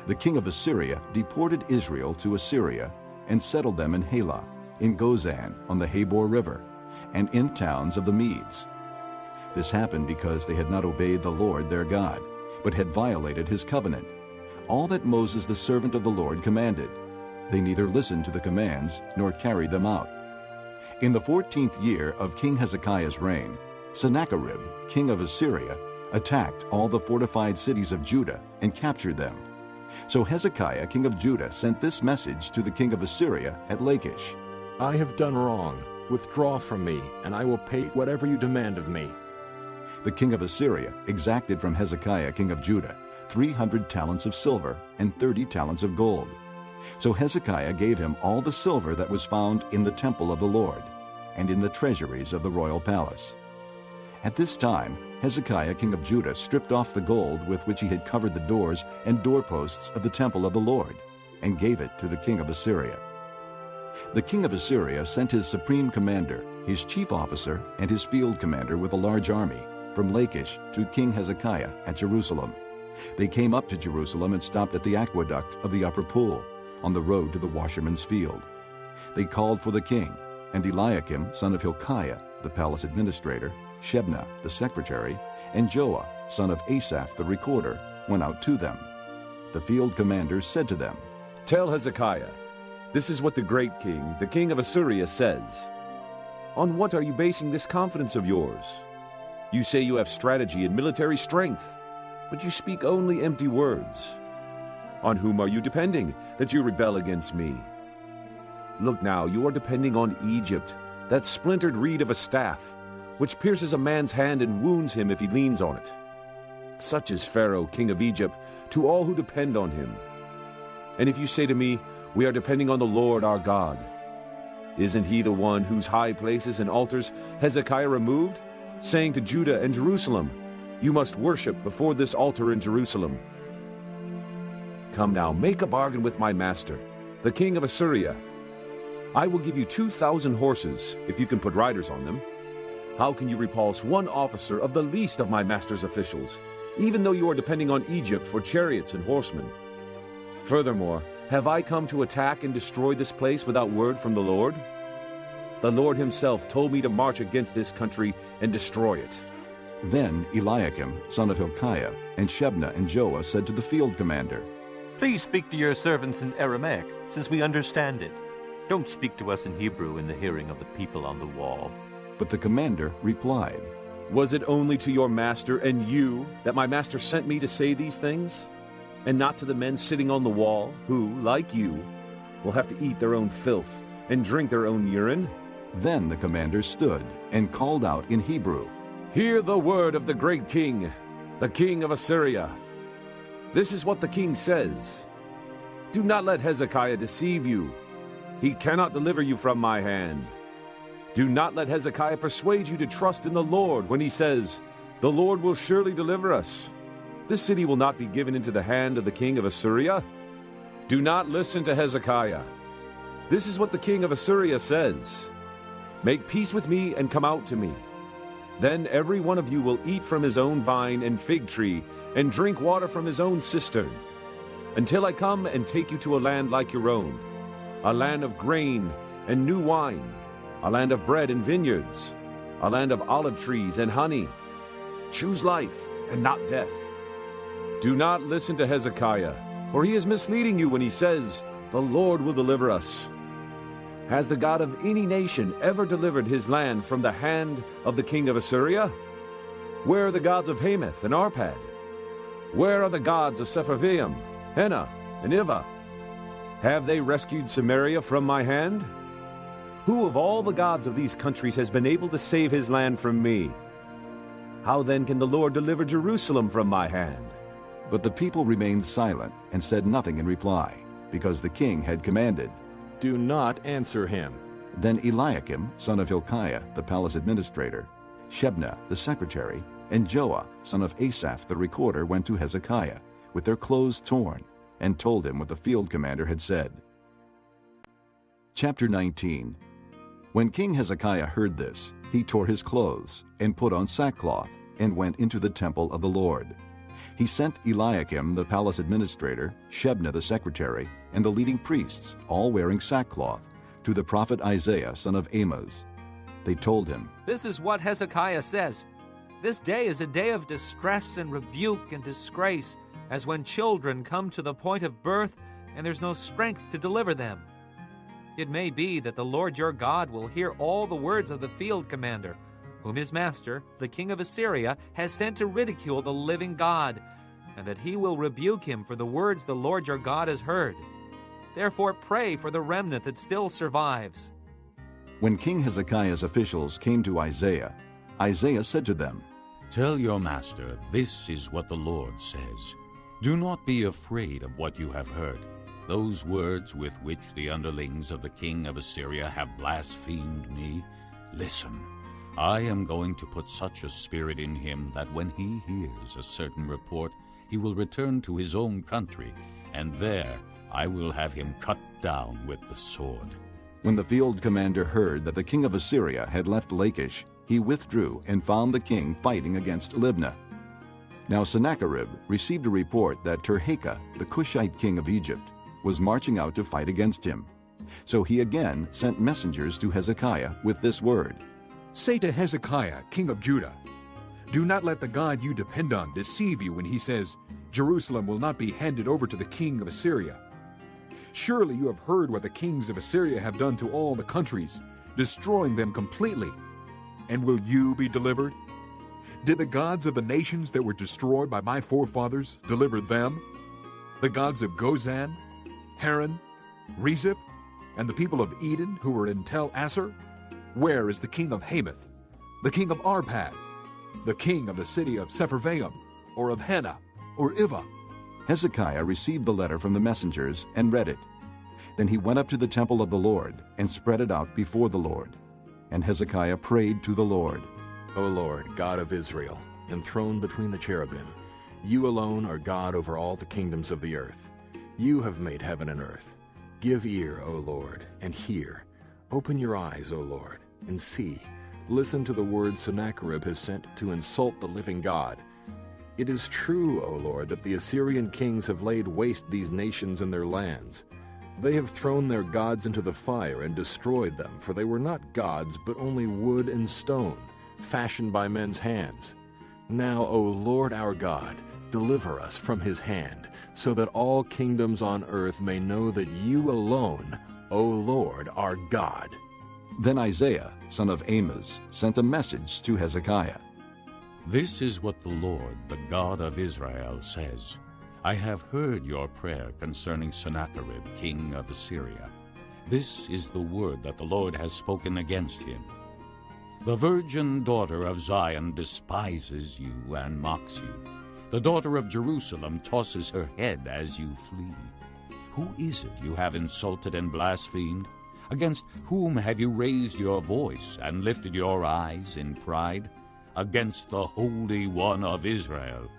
The king of Assyria deported Israel to Assyria and settled them in Halah, in Gozan on the Habor River, and in towns of the Medes. This happened because they had not obeyed the Lord their God, but had violated his covenant, all that Moses the servant of the Lord commanded. They neither listened to the commands nor carried them out. In the 14th year of King Hezekiah's reign, Sennacherib, king of Assyria, attacked all the fortified cities of Judah and captured them. So Hezekiah, king of Judah, sent this message to the king of Assyria at Lachish: "I have done wrong. Withdraw from me, and I will pay whatever you demand of me." The king of Assyria exacted from Hezekiah, king of Judah, 300 talents of silver and 30 talents of gold. So Hezekiah gave him all the silver that was found in the temple of the Lord and in the treasuries of the royal palace. At this time, Hezekiah, king of Judah, stripped off the gold with which he had covered the doors and doorposts of the temple of the Lord and gave it to the king of Assyria. The king of Assyria sent his supreme commander, his chief officer, and his field commander with a large army from Lachish to King Hezekiah at Jerusalem. They came up to Jerusalem and stopped at the aqueduct of the upper pool, on the road to the washerman's field. They called for the king, and Eliakim, son of Hilkiah, the palace administrator, Shebna, the secretary, and Joah, son of Asaph, the recorder, went out to them. The field commander said to them, "Tell Hezekiah, this is what the great king, the king of Assyria, says. On what are you basing this confidence of yours? You say you have strategy and military strength, but you speak only empty words. On whom are you depending that you rebel against me? Look now, you are depending on Egypt, that splintered reed of a staff, which pierces a man's hand and wounds him if he leans on it. Such is Pharaoh, king of Egypt, to all who depend on him. And if you say to me, 'We are depending on the Lord our God,' isn't he the one whose high places and altars Hezekiah removed, saying to Judah and Jerusalem, "You must worship before this altar in Jerusalem." Come now, make a bargain with my master, the king of Assyria. I will give you 2,000 horses, if you can put riders on them. How can you repulse one officer of the least of my master's officials, even though you are depending on Egypt for chariots and horsemen? Furthermore, have I come to attack and destroy this place without word from the Lord? The Lord himself told me to march against this country and destroy it. Then Eliakim, son of Hilkiah, and Shebna and Joah said to the field commander, "Please speak to your servants in Aramaic, since we understand it. Don't speak to us in Hebrew in the hearing of the people on the wall." But the commander replied, Was it only to your master and you that my master sent me to say these things? And not to the men sitting on the wall, who, like you, will have to eat their own filth and drink their own urine? Then the commander stood and called out in Hebrew, Hear the word of the great king, the king of Assyria. This is what the king says. Do not let Hezekiah deceive you. He cannot deliver you from my hand. Do not let Hezekiah persuade you to trust in the Lord when he says, The Lord will surely deliver us. This city will not be given into the hand of the king of Assyria. Do not listen to Hezekiah. This is what the king of Assyria says. Make peace with me and come out to me. Then every one of you will eat from his own vine and fig tree and drink water from his own cistern, until I come and take you to a land like your own, a land of grain and new wine, a land of bread and vineyards, a land of olive trees and honey. Choose life and not death. Do not listen to Hezekiah, for he is misleading you when he says, The Lord will deliver us. Has the God of any nation ever delivered his land from the hand of the king of Assyria? Where are the gods of Hamath and Arpad? Where are the gods of Sepharvaim, Hena, and Ivah? Have they rescued Samaria from my hand? Who of all the gods of these countries has been able to save his land from me? How then can the Lord deliver Jerusalem from my hand? But the people remained silent and said nothing in reply, because the king had commanded, Do not answer him. Then Eliakim, son of Hilkiah, the palace administrator, Shebna, the secretary, and Joah, son of Asaph, the recorder, went to Hezekiah, with their clothes torn, and told him what the field commander had said. Chapter 19. When King Hezekiah heard this, he tore his clothes, and put on sackcloth, and went into the temple of the Lord. He sent Eliakim, the palace administrator, Shebna, the secretary, and the leading priests, all wearing sackcloth, to the prophet Isaiah, son of Amoz. They told him, This is what Hezekiah says. This day is a day of distress and rebuke and disgrace, as when children come to the point of birth, and there's no strength to deliver them. It may be that the Lord your God will hear all the words of the field commander, whom his master, the king of Assyria, has sent to ridicule the living God, and that he will rebuke him for the words the Lord your God has heard. Therefore pray for the remnant that still survives. When King Hezekiah's officials came to Isaiah, Isaiah said to them, Tell your master, this is what the Lord says. Do not be afraid of what you have heard. Those words with which the underlings of the king of Assyria have blasphemed me, listen. I am going to put such a spirit in him that when he hears a certain report, he will return to his own country, and there I will have him cut down with the sword. When the field commander heard that the king of Assyria had left Lachish, he withdrew and found the king fighting against Libnah. Now Sennacherib received a report that Tirhakah, the Cushite king of Egypt, was marching out to fight against him. So he again sent messengers to Hezekiah with this word, Say to Hezekiah, king of Judah, Do not let the God you depend on deceive you when he says, Jerusalem will not be handed over to the king of Assyria. Surely you have heard what the kings of Assyria have done to all the countries, destroying them completely. And will you be delivered? Did the gods of the nations that were destroyed by my forefathers deliver them? The gods of Gozan, Haran, Rezeph, and the people of Eden who were in Tel Assar? Where is the king of Hamath, the king of Arpad, the king of the city of Sepharvaim, or of Hena, or Ivah? Hezekiah received the letter from the messengers and read it. Then he went up to the temple of the Lord and spread it out before the Lord. And Hezekiah prayed to the Lord. O Lord, God of Israel, enthroned between the cherubim. You alone are God over all the kingdoms of the earth. You have made heaven and earth. Give ear, O Lord, and hear. Open your eyes, O Lord, and see. Listen to the words Sennacherib has sent to insult the living God. It is true, O Lord, that the Assyrian kings have laid waste these nations and their lands. They have thrown their gods into the fire and destroyed them, for they were not gods, but only wood and stone, fashioned by men's hands. Now, O Lord our God, deliver us from his hand, so that all kingdoms on earth may know that you alone, O Lord, are God. Then Isaiah, son of Amoz, sent a message to Hezekiah. This is what the Lord, the God of Israel, says. I have heard your prayer concerning Sennacherib, king of Assyria. This is the word that the Lord has spoken against him. The virgin daughter of Zion despises you and mocks you. The daughter of Jerusalem tosses her head as you flee. Who is it you have insulted and blasphemed? Against whom have you raised your voice and lifted your eyes in pride? Against the Holy One of Israel.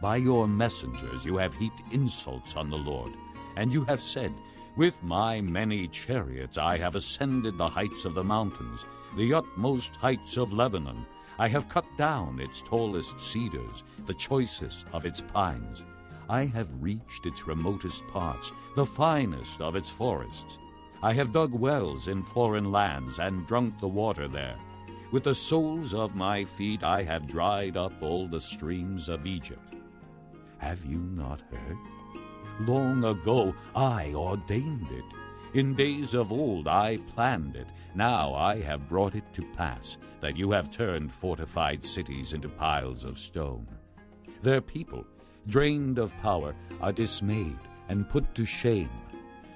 By your messengers you have heaped insults on the Lord, and you have said, with my many chariots I have ascended the heights of the mountains, the utmost heights of Lebanon. I have cut down its tallest cedars, the choicest of its pines. I have reached its remotest parts, the finest of its forests. I have dug wells in foreign lands and drunk the water there. With the soles of my feet I have dried up all the streams of Egypt. Have you not heard? Long ago I ordained it. In days of old I planned it. Now I have brought it to pass, that you have turned fortified cities into piles of stone. Their people, drained of power, are dismayed and put to shame.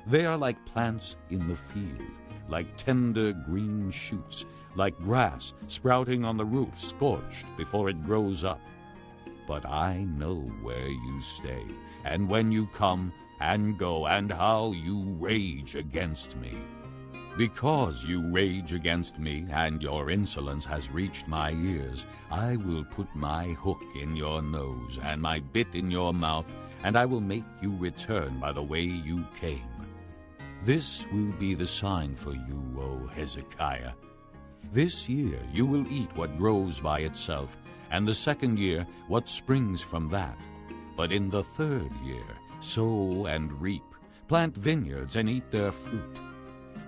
They are like plants in the field, like tender green shoots, like grass sprouting on the roof, scorched before it grows up. But I know where you stay, and when you come and go, and how you rage against me. Because you rage against me, and your insolence has reached my ears, I will put my hook in your nose, and my bit in your mouth, and I will make you return by the way you came. This will be the sign for you, O Hezekiah. This year you will eat what grows by itself, and the second year what springs from that. But in the third year sow and reap, plant vineyards and eat their fruit.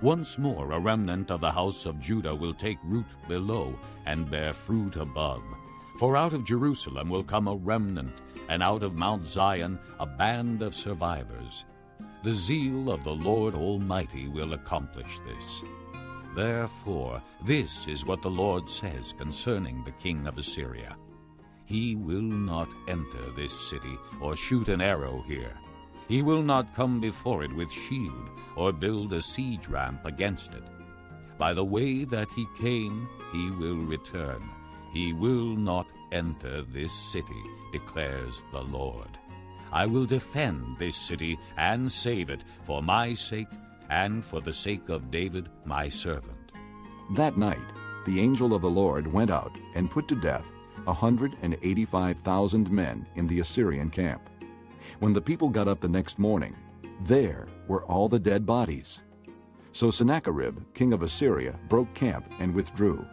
Once more a remnant of the house of Judah will take root below and bear fruit above. For out of Jerusalem will come a remnant, and out of Mount Zion a band of survivors. The zeal of the Lord Almighty will accomplish this. Therefore, this is what the Lord says concerning the king of Assyria. He will not enter this city or shoot an arrow here. He will not come before it with shield or build a siege ramp against it. By the way that he came, he will return. He will not enter this city, declares the Lord. I will defend this city and save it for my sake and for the sake of David my servant. That night the angel of the Lord went out and put to death 185,000 men in the Assyrian camp. When the people got up the next morning, there were all the dead bodies. So Sennacherib, king of Assyria, broke camp and withdrew.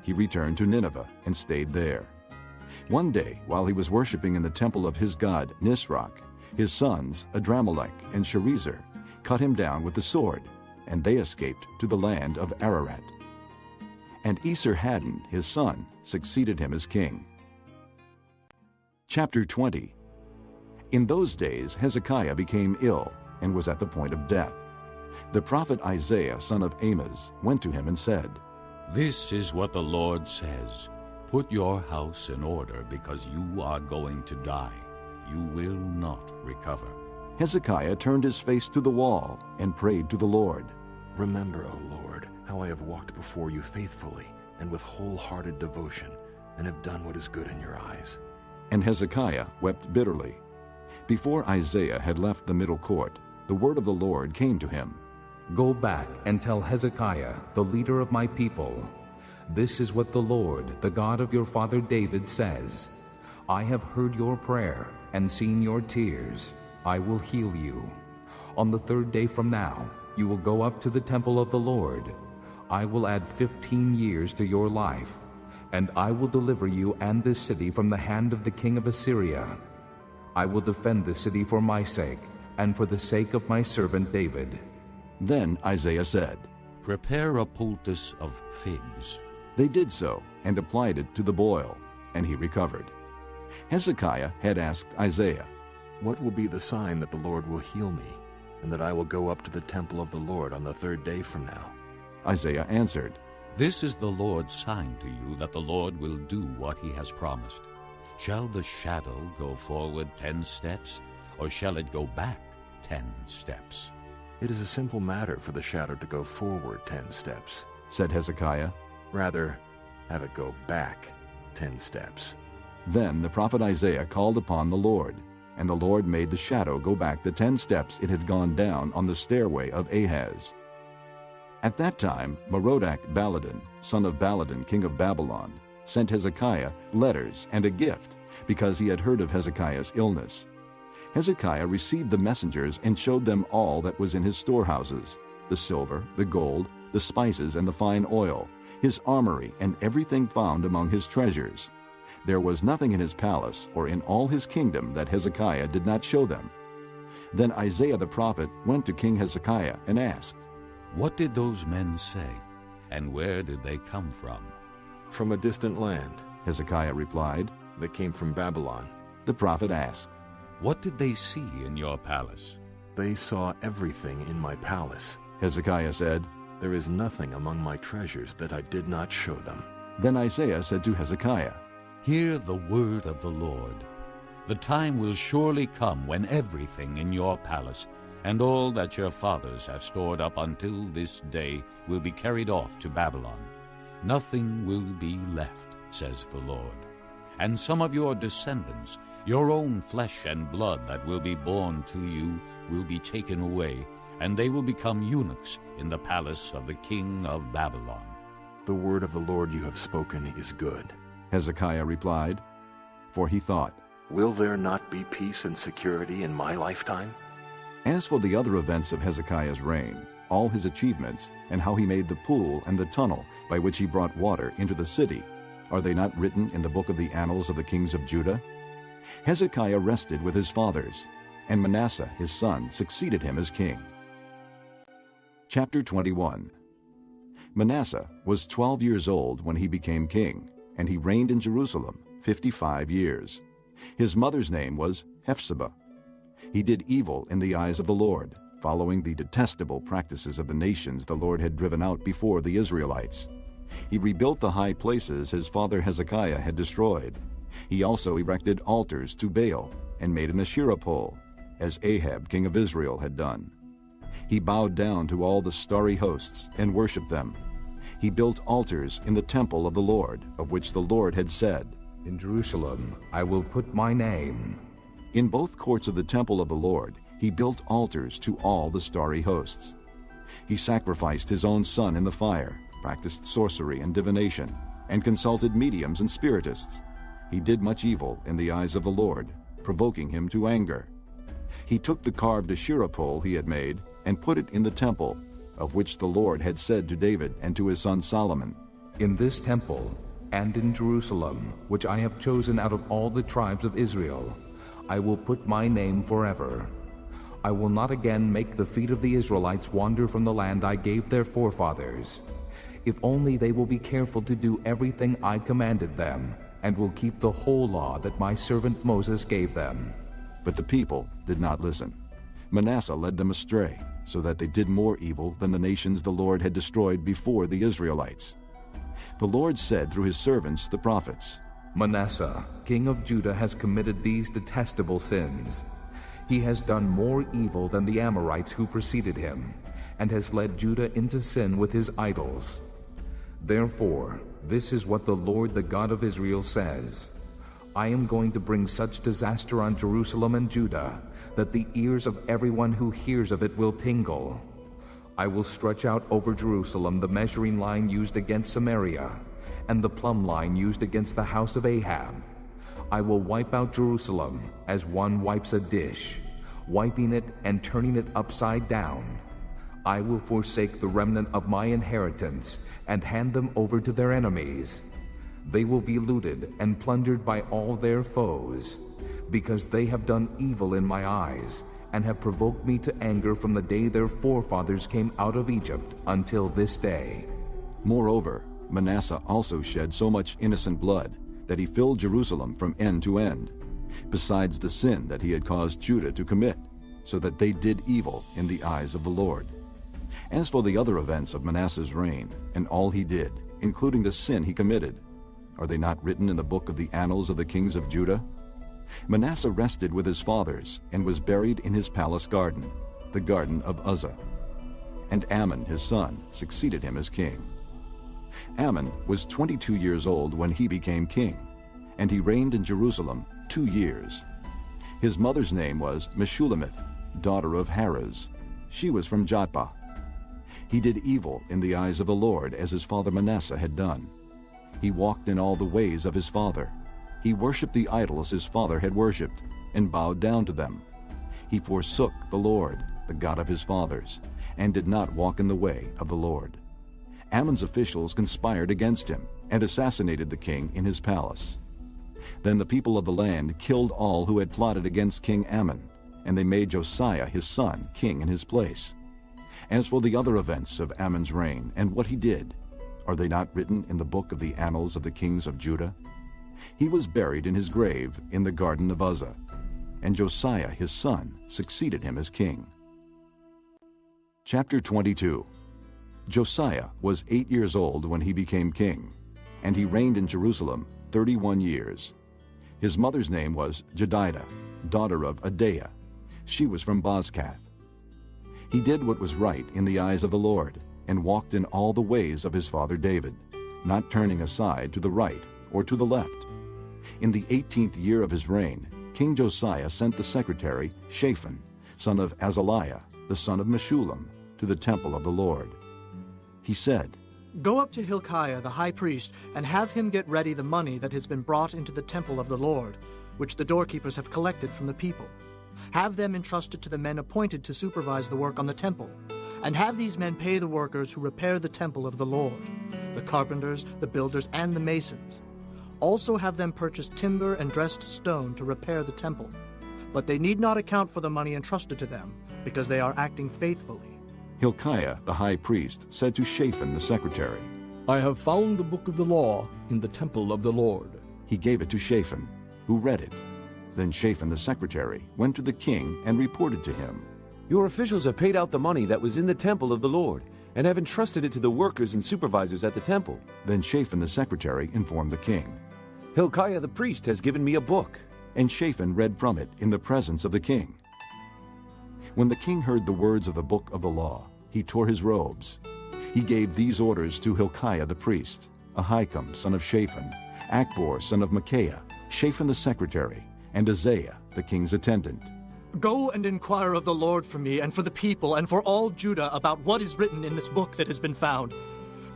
He returned to Nineveh and stayed there. One day, while he was worshiping in the temple of his god Nisroch, his sons, Adramelech and Sharezer, cut him down with the sword, and they escaped to the land of Ararat. And Esarhaddon, his son, succeeded him as king. Chapter 20. In those days Hezekiah became ill and was at the point of death. The prophet Isaiah, son of Amoz, went to him and said, This is what the Lord says. Put your house in order, because you are going to die. You will not recover. Hezekiah turned his face to the wall and prayed to the Lord. Remember, O Lord, how I have walked before you faithfully and with wholehearted devotion, and have done what is good in your eyes. And Hezekiah wept bitterly. Before Isaiah had left the middle court, the word of the Lord came to him. Go back and tell Hezekiah, the leader of my people, This is what the Lord, the God of your father David, says. I have heard your prayer and seen your tears. I will heal you. On the 3rd day from now, you will go up to the temple of the Lord. I will add 15 years to your life, and I will deliver you and this city from the hand of the king of Assyria. I will defend the city for my sake, and for the sake of my servant David. Then Isaiah said, Prepare a poultice of figs. They did so, and applied it to the boil, and he recovered. Hezekiah had asked Isaiah, What will be the sign that the Lord will heal me, and that I will go up to the temple of the Lord on the 3rd day from now? Isaiah answered, This is the Lord's sign to you that the Lord will do what he has promised. Shall the shadow go forward 10 steps, or shall it go back 10 steps? It is a simple matter for the shadow to go forward 10 steps, said Hezekiah. Rather, have it go back 10 steps. Then the prophet Isaiah called upon the Lord, and the Lord made the shadow go back the 10 steps it had gone down on the stairway of Ahaz. At that time Merodach-Baladan, son of Baladan, king of Babylon, sent Hezekiah letters and a gift, because he had heard of Hezekiah's illness. Hezekiah received the messengers and showed them all that was in his storehouses, the silver, the gold, the spices, and the fine oil, his armory, and everything found among his treasures. There was nothing in his palace or in all his kingdom that Hezekiah did not show them. Then Isaiah the prophet went to King Hezekiah and asked, What did those men say, and where did they come from? From a distant land, Hezekiah replied. They came from Babylon. The prophet asked, What did they see in your palace? They saw everything in my palace. Hezekiah said, There is nothing among my treasures that I did not show them. Then Isaiah said to Hezekiah, Hear the word of the Lord. The time will surely come when everything in your palace and all that your fathers have stored up until this day will be carried off to Babylon. Nothing will be left, says the Lord. And some of your descendants, your own flesh and blood that will be born to you, will be taken away, and they will become eunuchs in the palace of the king of Babylon. The word of the Lord you have spoken is good, Hezekiah replied, for he thought, Will there not be peace and security in my lifetime? As for the other events of Hezekiah's reign, all his achievements, and how he made the pool and the tunnel by which he brought water into the city, are they not written in the book of the annals of the kings of Judah? Hezekiah rested with his fathers, and Manasseh his son succeeded him as king. Chapter 21. Manasseh was 12 years old when he became king, and he reigned in Jerusalem 55 years. His mother's name was Hephzibah. He did evil in the eyes of the Lord, following the detestable practices of the nations the Lord had driven out before the Israelites. He rebuilt the high places his father Hezekiah had destroyed. He also erected altars to Baal and made an Asherah pole, as Ahab king of Israel had done. He bowed down to all the starry hosts and worshipped them. He built altars in the temple of the Lord, of which the Lord had said, In Jerusalem I will put my name. In both courts of the temple of the Lord he built altars to all the starry hosts. He sacrificed his own son in the fire, practiced sorcery and divination, and consulted mediums and spiritists. He did much evil in the eyes of the Lord, provoking him to anger. He took the carved Asherah pole he had made and put it in the temple, of which the Lord had said to David and to his son Solomon, In this temple and in Jerusalem, which I have chosen out of all the tribes of Israel, I will put my name forever. I will not again make the feet of the Israelites wander from the land I gave their forefathers. If only they will be careful to do everything I commanded them, and will keep the whole law that my servant Moses gave them. But the people did not listen. Manasseh led them astray, so that they did more evil than the nations the Lord had destroyed before the Israelites. The Lord said through his servants the prophets, Manasseh, king of Judah, has committed these detestable sins. He has done more evil than the Amorites who preceded him, and has led Judah into sin with his idols. Therefore, this is what the Lord, the God of Israel, says. I am going to bring such disaster on Jerusalem and Judah that the ears of everyone who hears of it will tingle. I will stretch out over Jerusalem the measuring line used against Samaria, and the plumb line used against the house of Ahab. I will wipe out Jerusalem as one wipes a dish, wiping it and turning it upside down. I will forsake the remnant of my inheritance and hand them over to their enemies. They will be looted and plundered by all their foes, because they have done evil in my eyes and have provoked me to anger from the day their forefathers came out of Egypt until this day. Moreover, Manasseh also shed so much innocent blood that he filled Jerusalem from end to end, besides the sin that he had caused Judah to commit, so that they did evil in the eyes of the Lord. As for the other events of Manasseh's reign, and all he did, including the sin he committed, are they not written in the book of the annals of the kings of Judah? Manasseh rested with his fathers, and was buried in his palace garden, the garden of Uzzah. And Amon his son succeeded him as king. Amon was 22 years old when he became king, and he reigned in Jerusalem 2 years. His mother's name was Meshullemeth, daughter of Harez. She was from Jotbah. He did evil in the eyes of the Lord, as his father Manasseh had done. He walked in all the ways of his father. He worshipped the idols his father had worshipped, and bowed down to them. He forsook the Lord, the God of his fathers, and did not walk in the way of the Lord. Ammon's officials conspired against him, and assassinated the king in his palace. Then the people of the land killed all who had plotted against King Ammon, and they made Josiah his son king in his place. As for the other events of Ammon's reign, and what he did, are they not written in the book of the annals of the kings of Judah? He was buried in his grave in the garden of Uzzah, and Josiah his son succeeded him as king. Chapter 22. Josiah was 8 years old when he became king, and he reigned in Jerusalem 31 years. His mother's name was Jedidah, daughter of Adaiah. She was from Bozkath. He did what was right in the eyes of the Lord, and walked in all the ways of his father David, not turning aside to the right or to the left. In the 18th year of his reign, King Josiah sent the secretary Shaphan, son of Azaliah, the son of Meshullam, to the temple of the Lord. He said, Go up to Hilkiah the high priest, and have him get ready the money that has been brought into the temple of the Lord, which the doorkeepers have collected from the people. Have them entrusted to the men appointed to supervise the work on the temple, and have these men pay the workers who repair the temple of the Lord, the carpenters, the builders, and the masons. Also have them purchase timber and dressed stone to repair the temple. But they need not account for the money entrusted to them, because they are acting faithfully. Hilkiah the high priest said to Shaphan the secretary, I have found the book of the law in the temple of the Lord. He gave it to Shaphan, who read it. Then Shaphan the secretary went to the king and reported to him, Your officials have paid out the money that was in the temple of the Lord, and have entrusted it to the workers and supervisors at the temple. Then Shaphan the secretary informed the king, Hilkiah the priest has given me a book. And Shaphan read from it in the presence of the king. When the king heard the words of the book of the law, he tore his robes. He gave these orders to Hilkiah the priest, Ahikam son of Shaphan, Akbor son of Micaiah, Shaphan the secretary, and Isaiah the king's attendant. Go and inquire of the Lord for me and for the people and for all Judah about what is written in this book that has been found.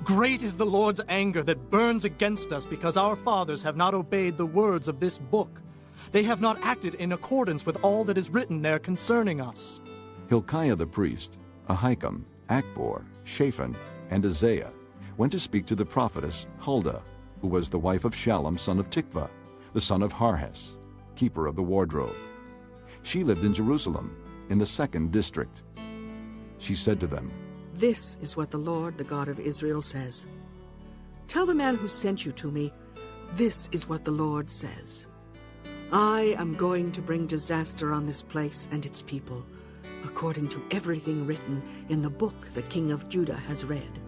Great is the Lord's anger that burns against us because our fathers have not obeyed the words of this book. They have not acted in accordance with all that is written there concerning us. Hilkiah the priest, Ahikam, Akbor, Shaphan, and Isaiah went to speak to the prophetess Huldah, who was the wife of Shallum son of Tikvah, the son of Harhes, keeper of the wardrobe. She lived in Jerusalem, in the 2nd district. She said to them, This is what the Lord, the God of Israel, says. Tell the man who sent you to me, this is what the Lord says. I am going to bring disaster on this place and its people, according to everything written in the book the king of Judah has read.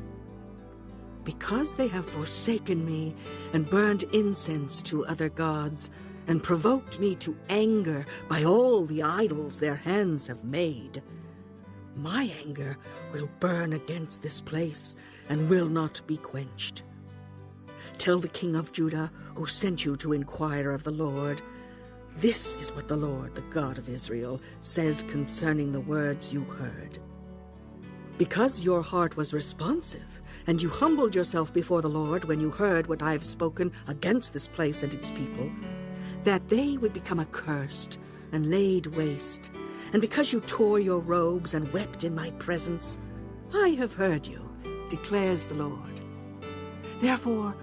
Because they have forsaken me and burned incense to other gods, and provoked me to anger by all the idols their hands have made, my anger will burn against this place and will not be quenched. Tell the king of Judah, who sent you to inquire of the Lord, this is what the Lord, the God of Israel, says concerning the words you heard. Because your heart was responsive, and you humbled yourself before the Lord when you heard what I have spoken against this place and its people, that they would become accursed and laid waste, and because you tore your robes and wept in my presence, I have heard you, declares the Lord. Therefore,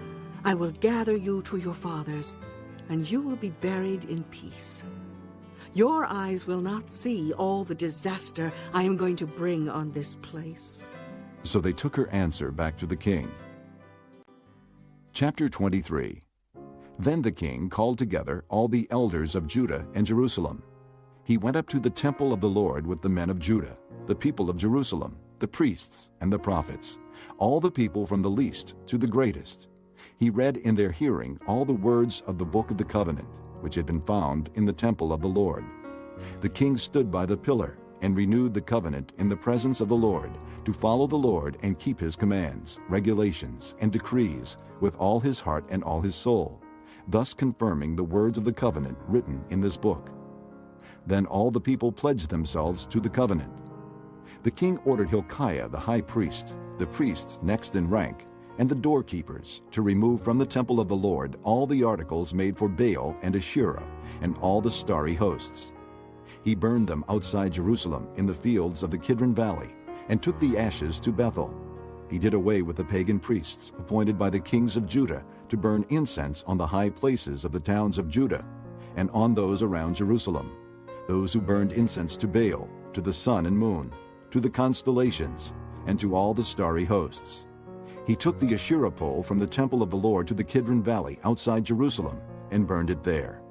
I will gather you to your fathers, and you will be buried in peace. Your eyes will not see all the disaster I am going to bring on this place. So they took her answer back to the king. Chapter 23. Then the king called together all the elders of Judah and Jerusalem. He went up to the temple of the Lord with the men of Judah, the people of Jerusalem, the priests and the prophets, all the people from the least to the greatest. He read in their hearing all the words of the book of the covenant, which had been found in the temple of the Lord. The king stood by the pillar and renewed the covenant in the presence of the Lord, to follow the Lord and keep his commands, regulations, and decrees with all his heart and all his soul, thus confirming the words of the covenant written in this book. Then all the people pledged themselves to the covenant. The king ordered Hilkiah the high priest, the priests next in rank, and the doorkeepers to remove from the temple of the Lord all the articles made for Baal and Asherah, and all the starry hosts. He burned them outside Jerusalem in the fields of the Kidron Valley, and took the ashes to Bethel. He did away with the pagan priests appointed by the kings of Judah to burn incense on the high places of the towns of Judah, and on those around Jerusalem, those who burned incense to Baal, to the sun and moon, to the constellations, and to all the starry hosts. He took the Asherah pole from the temple of the Lord to the Kidron Valley outside Jerusalem, and burned it there.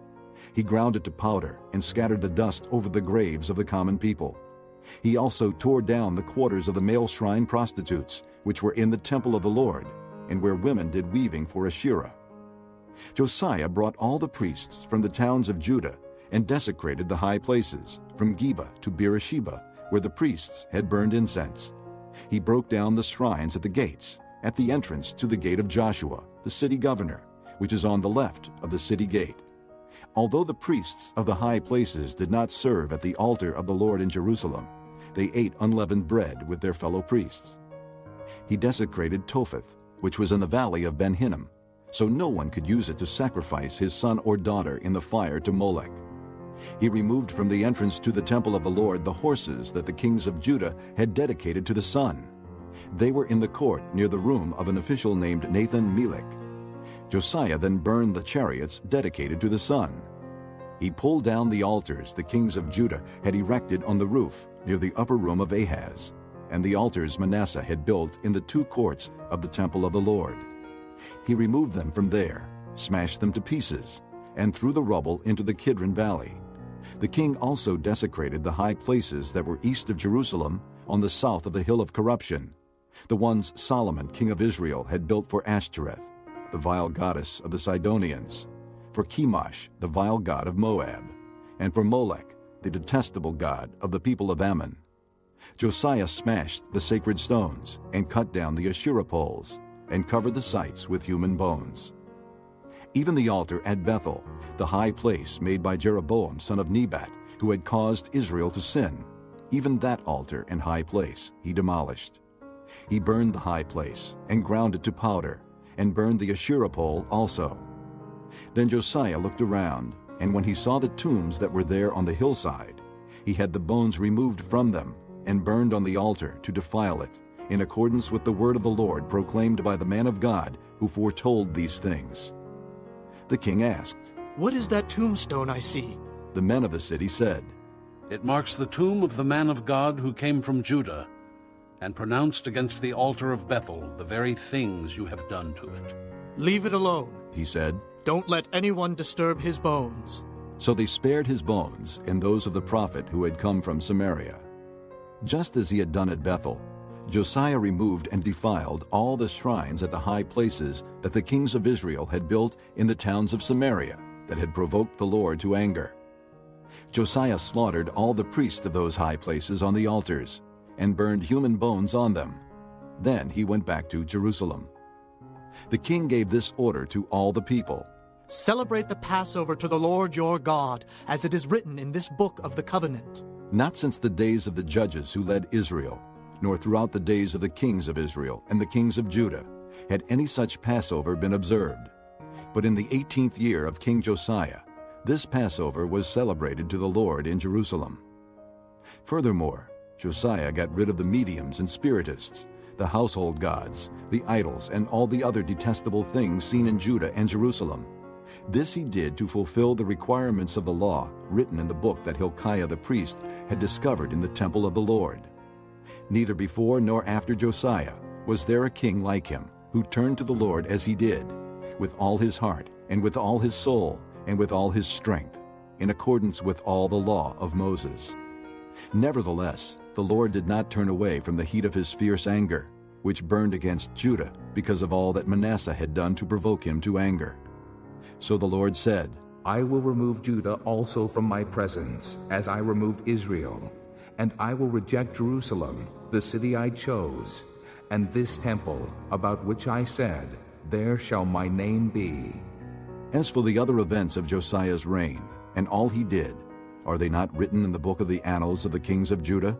He ground it to powder and scattered the dust over the graves of the common people. He also tore down the quarters of the male shrine prostitutes, which were in the temple of the Lord, and where women did weaving for Asherah. Josiah brought all the priests from the towns of Judah and desecrated the high places, from Geba to Beersheba, where the priests had burned incense. He broke down the shrines at the gates, at the entrance to the gate of Joshua, the city governor, which is on the left of the city gate. Although the priests of the high places did not serve at the altar of the Lord in Jerusalem, they ate unleavened bread with their fellow priests. He desecrated Topheth, which was in the valley of Ben Hinnom, so no one could use it to sacrifice his son or daughter in the fire to Molech. He removed from the entrance to the temple of the Lord the horses that the kings of Judah had dedicated to the sun. They were in the court near the room of an official named Nathan-Melech. Josiah then burned the chariots dedicated to the sun. He pulled down the altars the kings of Judah had erected on the roof near the upper room of Ahaz, and the altars Manasseh had built in the two courts of the temple of the Lord. He removed them from there, smashed them to pieces, and threw the rubble into the Kidron Valley. The king also desecrated the high places that were east of Jerusalem on the south of the hill of corruption, the ones Solomon, king of Israel, had built for Ashtoreth, the vile goddess of the Sidonians, for Chemosh, the vile god of Moab, and for Molech, the detestable god of the people of Ammon. Josiah smashed the sacred stones and cut down the Asherah poles and covered the sites with human bones. Even the altar at Bethel, the high place made by Jeroboam son of Nebat, who had caused Israel to sin, even that altar and high place he demolished. He burned the high place and ground it to powder, and burned the Asherah pole also. Then Josiah looked around, and when he saw the tombs that were there on the hillside, he had the bones removed from them and burned on the altar to defile it, in accordance with the word of the Lord proclaimed by the man of God who foretold these things. The king asked, "What is that tombstone I see?" The men of the city said, "It marks the tomb of the man of God who came from Judah, and pronounced against the altar of Bethel the very things you have done to it." "Leave it alone," he said. "Don't let anyone disturb his bones." So they spared his bones and those of the prophet who had come from Samaria. Just as he had done at Bethel, Josiah removed and defiled all the shrines at the high places that the kings of Israel had built in the towns of Samaria that had provoked the Lord to anger. Josiah slaughtered all the priests of those high places on the altars and burned human bones on them. Then he went back to Jerusalem. The king gave this order to all the people: "Celebrate the Passover to the Lord your God, as it is written in this book of the covenant." Not since the days of the judges who led Israel, nor throughout the days of the kings of Israel and the kings of Judah had any such Passover been observed. But in the 18th year of King Josiah, this Passover was celebrated to the Lord in Jerusalem. Furthermore, Josiah got rid of the mediums and spiritists, the household gods, the idols, and all the other detestable things seen in Judah and Jerusalem. This he did to fulfill the requirements of the law written in the book that Hilkiah the priest had discovered in the temple of the Lord. Neither before nor after Josiah was there a king like him, who turned to the Lord as he did, with all his heart, and with all his soul, and with all his strength, in accordance with all the law of Moses. Nevertheless, the Lord did not turn away from the heat of his fierce anger, which burned against Judah because of all that Manasseh had done to provoke him to anger. So the Lord said, I will remove Judah also from my presence, as I removed Israel, and I will reject Jerusalem, the city I chose, and this temple, about which I said, there shall my name be. As for the other events of Josiah's reign, and all he did, are they not written in the book of the annals of the kings of Judah?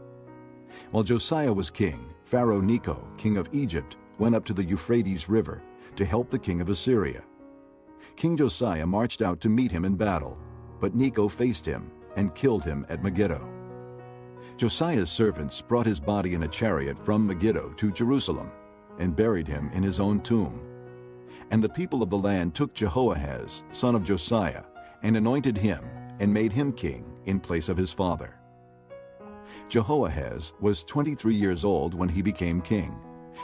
While Josiah was king, Pharaoh Necho, king of Egypt, went up to the Euphrates River to help the king of Assyria. King Josiah marched out to meet him in battle, but Necho faced him and killed him at Megiddo. Josiah's servants brought his body in a chariot from Megiddo to Jerusalem and buried him in his own tomb. And the people of the land took Jehoahaz, son of Josiah, and anointed him and made him king in place of his father. Jehoahaz was 23 years old when he became king,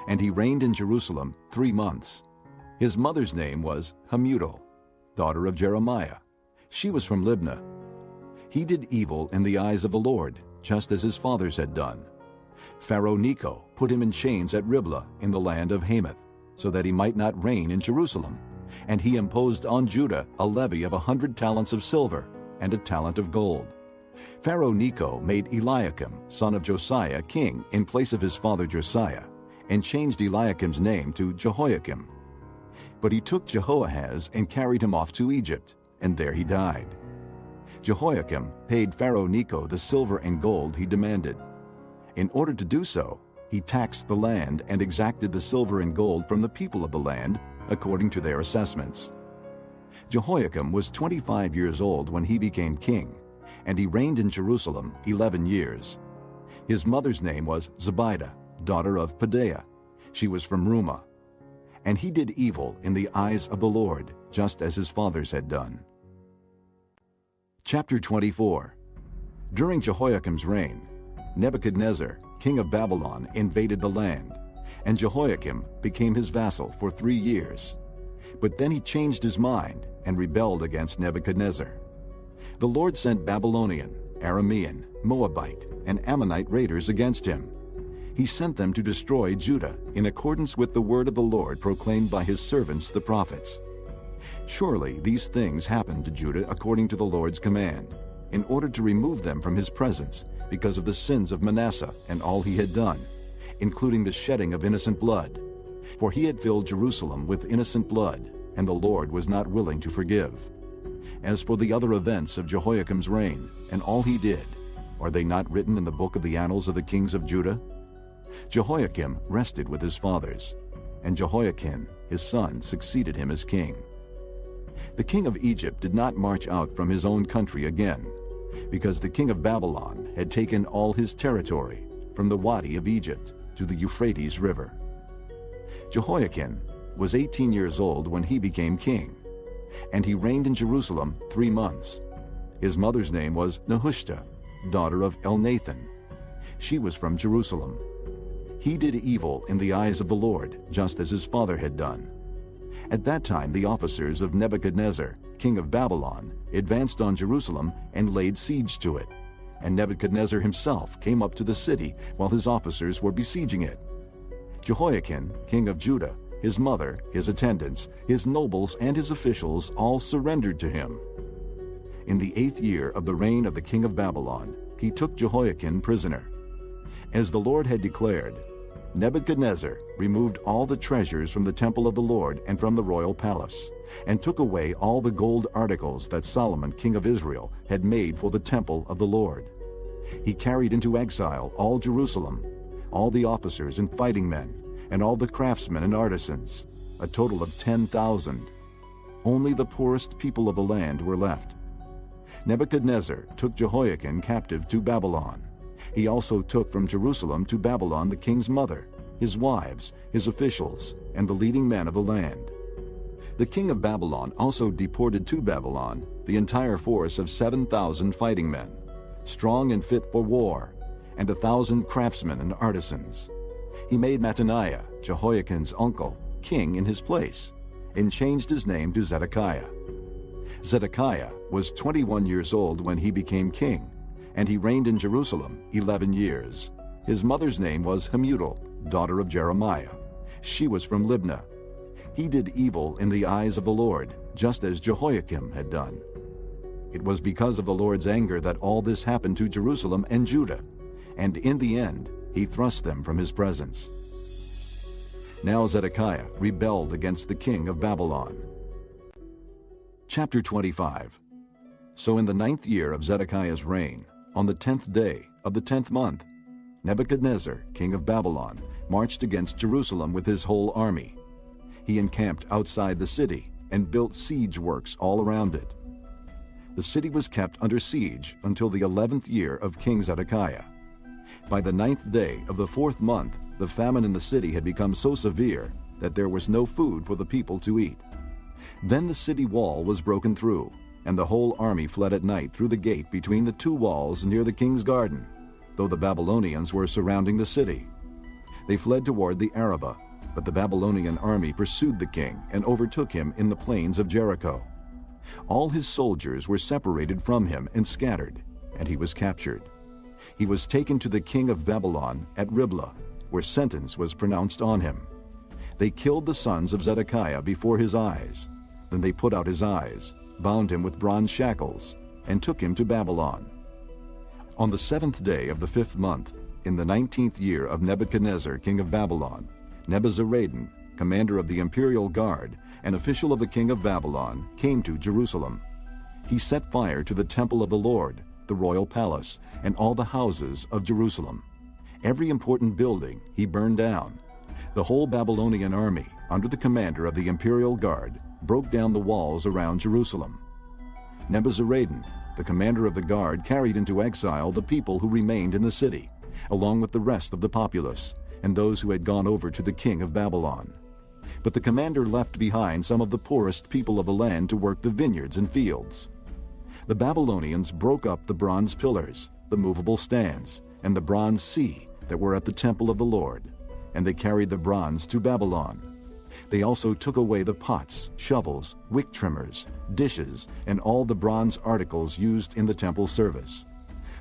and he reigned in Jerusalem 3 months. His mother's name was Hamutal, daughter of Jeremiah. She was from Libnah. He did evil in the eyes of the Lord, just as his fathers had done. Pharaoh Necho put him in chains at Riblah in the land of Hamath, so that he might not reign in Jerusalem, and he imposed on Judah a levy of 100 talents of silver and a talent of gold. Pharaoh Necho made Eliakim, son of Josiah, king in place of his father Josiah, and changed Eliakim's name to Jehoiakim. But he took Jehoahaz and carried him off to Egypt, and there he died. Jehoiakim paid Pharaoh Necho the silver and gold he demanded. In order to do so, he taxed the land and exacted the silver and gold from the people of the land according to their assessments. Jehoiakim was 25 years old when he became king, and he reigned in Jerusalem 11 years. His mother's name was Zebidah, daughter of Pedaiah. She was from Rumah. And he did evil in the eyes of the Lord, just as his fathers had done. Chapter 24. During Jehoiakim's reign, Nebuchadnezzar, king of Babylon, invaded the land, and Jehoiakim became his vassal for 3 years. But then he changed his mind and rebelled against Nebuchadnezzar. The Lord sent Babylonian, Aramean, Moabite, and Ammonite raiders against him. He sent them to destroy Judah in accordance with the word of the Lord proclaimed by his servants the prophets. Surely these things happened to Judah according to the Lord's command, in order to remove them from his presence because of the sins of Manasseh and all he had done, including the shedding of innocent blood. For he had filled Jerusalem with innocent blood, and the Lord was not willing to forgive. As for the other events of Jehoiakim's reign, and all he did, are they not written in the book of the annals of the kings of Judah? Jehoiakim rested with his fathers, and Jehoiakim, his son, succeeded him as king. The king of Egypt did not march out from his own country again, because the king of Babylon had taken all his territory, from the Wadi of Egypt to the Euphrates River. Jehoiakim was 18 years old when he became king, and he reigned in Jerusalem 3 months. His mother's name was Nehushta, daughter of Elnathan. She was from Jerusalem. He did evil in the eyes of the Lord, just as his father had done. At that time the officers of Nebuchadnezzar, king of Babylon, advanced on Jerusalem and laid siege to it. And Nebuchadnezzar himself came up to the city while his officers were besieging it. Jehoiakim, king of Judah, his mother, his attendants, his nobles, and his officials all surrendered to him. In the 8th year of the reign of the king of Babylon, he took Jehoiakim prisoner. As the Lord had declared, Nebuchadnezzar removed all the treasures from the temple of the Lord and from the royal palace, and took away all the gold articles that Solomon, king of Israel, had made for the temple of the Lord. He carried into exile all Jerusalem, all the officers and fighting men, and all the craftsmen and artisans, a total of 10,000. Only the poorest people of the land were left. Nebuchadnezzar took Jehoiakim captive to Babylon. He also took from Jerusalem to Babylon the king's mother, his wives, his officials, and the leading men of the land. The king of Babylon also deported to Babylon the entire force of 7,000 fighting men, strong and fit for war, and 1,000 craftsmen and artisans. He made Mattaniah, Jehoiakim's uncle, king in his place, and changed his name to Zedekiah. Zedekiah was 21 years old when he became king, and he reigned in Jerusalem 11 years. His mother's name was Hamutal, daughter of Jeremiah. She was from Libnah. He did evil in the eyes of the Lord, just as Jehoiakim had done. It was because of the Lord's anger that all this happened to Jerusalem and Judah, and in the end he thrust them from his presence. Now Zedekiah rebelled against the king of Babylon. Chapter 25. So in the 9th year of Zedekiah's reign, on the 10th day of the 10th month, Nebuchadnezzar, king of Babylon, marched against Jerusalem with his whole army. He encamped outside the city and built siege works all around it. The city was kept under siege until the 11th year of King Zedekiah. By the 9th day of the 4th month, the famine in the city had become so severe that there was no food for the people to eat. Then the city wall was broken through, and the whole army fled at night through the gate between the two walls near the king's garden, though the Babylonians were surrounding the city. They fled toward the Arabah, but the Babylonian army pursued the king and overtook him in the plains of Jericho. All his soldiers were separated from him and scattered, and he was captured. He was taken to the king of Babylon at Riblah, where sentence was pronounced on him. They killed the sons of Zedekiah before his eyes. Then they put out his eyes, bound him with bronze shackles, and took him to Babylon. On the 7th day of the 5th month, in the 19th year of Nebuchadnezzar, king of Babylon, Nebuzaradan, commander of the imperial guard, an official of the king of Babylon, came to Jerusalem. He set fire to the temple of the Lord, the royal palace, and all the houses of Jerusalem. Every important building he burned down. The whole Babylonian army, under the commander of the imperial guard, broke down the walls around Jerusalem. Nebuzaradan, the commander of the guard, carried into exile the people who remained in the city, along with the rest of the populace, and those who had gone over to the king of Babylon. But the commander left behind some of the poorest people of the land to work the vineyards and fields. The Babylonians broke up the bronze pillars, the movable stands, and the bronze sea that were at the temple of the Lord, and they carried the bronze to Babylon. They also took away the pots, shovels, wick trimmers, dishes, and all the bronze articles used in the temple service.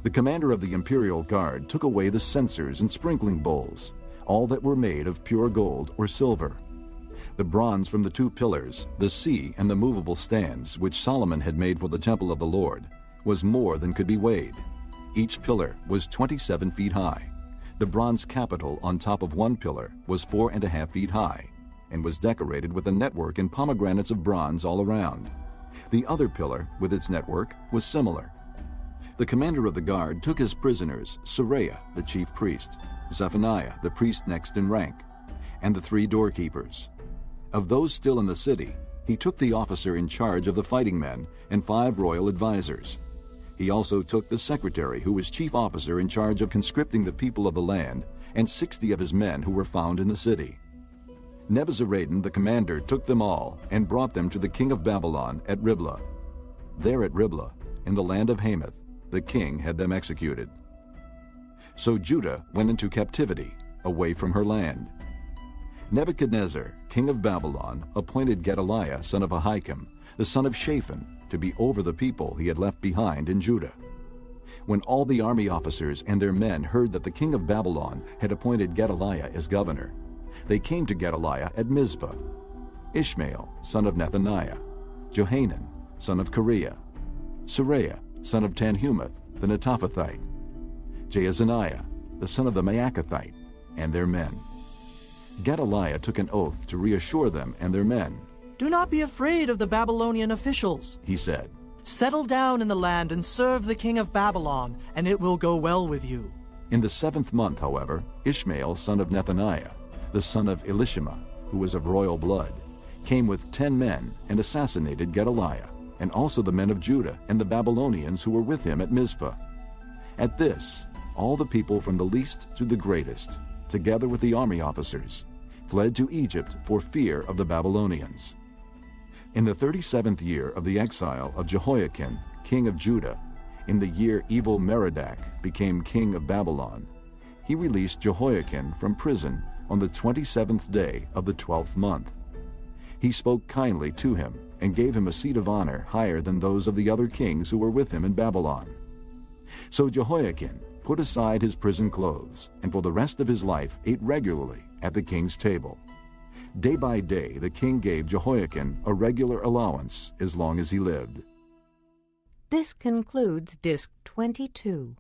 The commander of the imperial guard took away the censers and sprinkling bowls, all that were made of pure gold or silver. The bronze from the two pillars, the sea, and the movable stands, which Solomon had made for the temple of the Lord, was more than could be weighed. Each pillar was 27 feet high. The bronze capital on top of one pillar was 4.5 feet high, and was decorated with a network and pomegranates of bronze all around. The other pillar, with its network, was similar. The commander of the guard took as prisoners Seraiah, the chief priest, Zephaniah, the priest next in rank, and the 3 doorkeepers. Of those still in the city, he took the officer in charge of the fighting men and 5 royal advisers. He also took the secretary, who was chief officer in charge of conscripting the people of the land, and 60 of his men who were found in the city. Nebuzaradan the commander took them all and brought them to the king of Babylon at Riblah. There at Riblah, in the land of Hamath, the king had them executed. So Judah went into captivity, away from her land. Nebuchadnezzar, king of Babylon, appointed Gedaliah, son of Ahikam, the son of Shaphan, to be over the people he had left behind in Judah. When all the army officers and their men heard that the king of Babylon had appointed Gedaliah as governor, they came to Gedaliah at Mizpah. Ishmael, son of Nethaniah, Johanan, son of Kareah, Seraiah, son of Tanhumeth, the Netophathite, Jaazaniah, the son of the Maacathite, and their men. Gedaliah took an oath to reassure them and their men. "Do not be afraid of the Babylonian officials," he said. "Settle down in the land and serve the king of Babylon, and it will go well with you." In the 7th month, however, Ishmael, son of Nethaniah, the son of Elishama, who was of royal blood, came with 10 men and assassinated Gedaliah, and also the men of Judah and the Babylonians who were with him at Mizpah. At this, all the people from the least to the greatest, together with the army officers, fled to Egypt for fear of the Babylonians. In the 37th year of the exile of Jehoiakim, king of Judah, in the year Evil-Merodach became king of Babylon, he released Jehoiakim from prison on the 27th day of the 12th month. He spoke kindly to him and gave him a seat of honor higher than those of the other kings who were with him in Babylon. So Jehoiakim put aside his prison clothes, and for the rest of his life ate regularly at the king's table. Day by day the king gave Jehoiakim a regular allowance as long as he lived. This concludes Disc 22.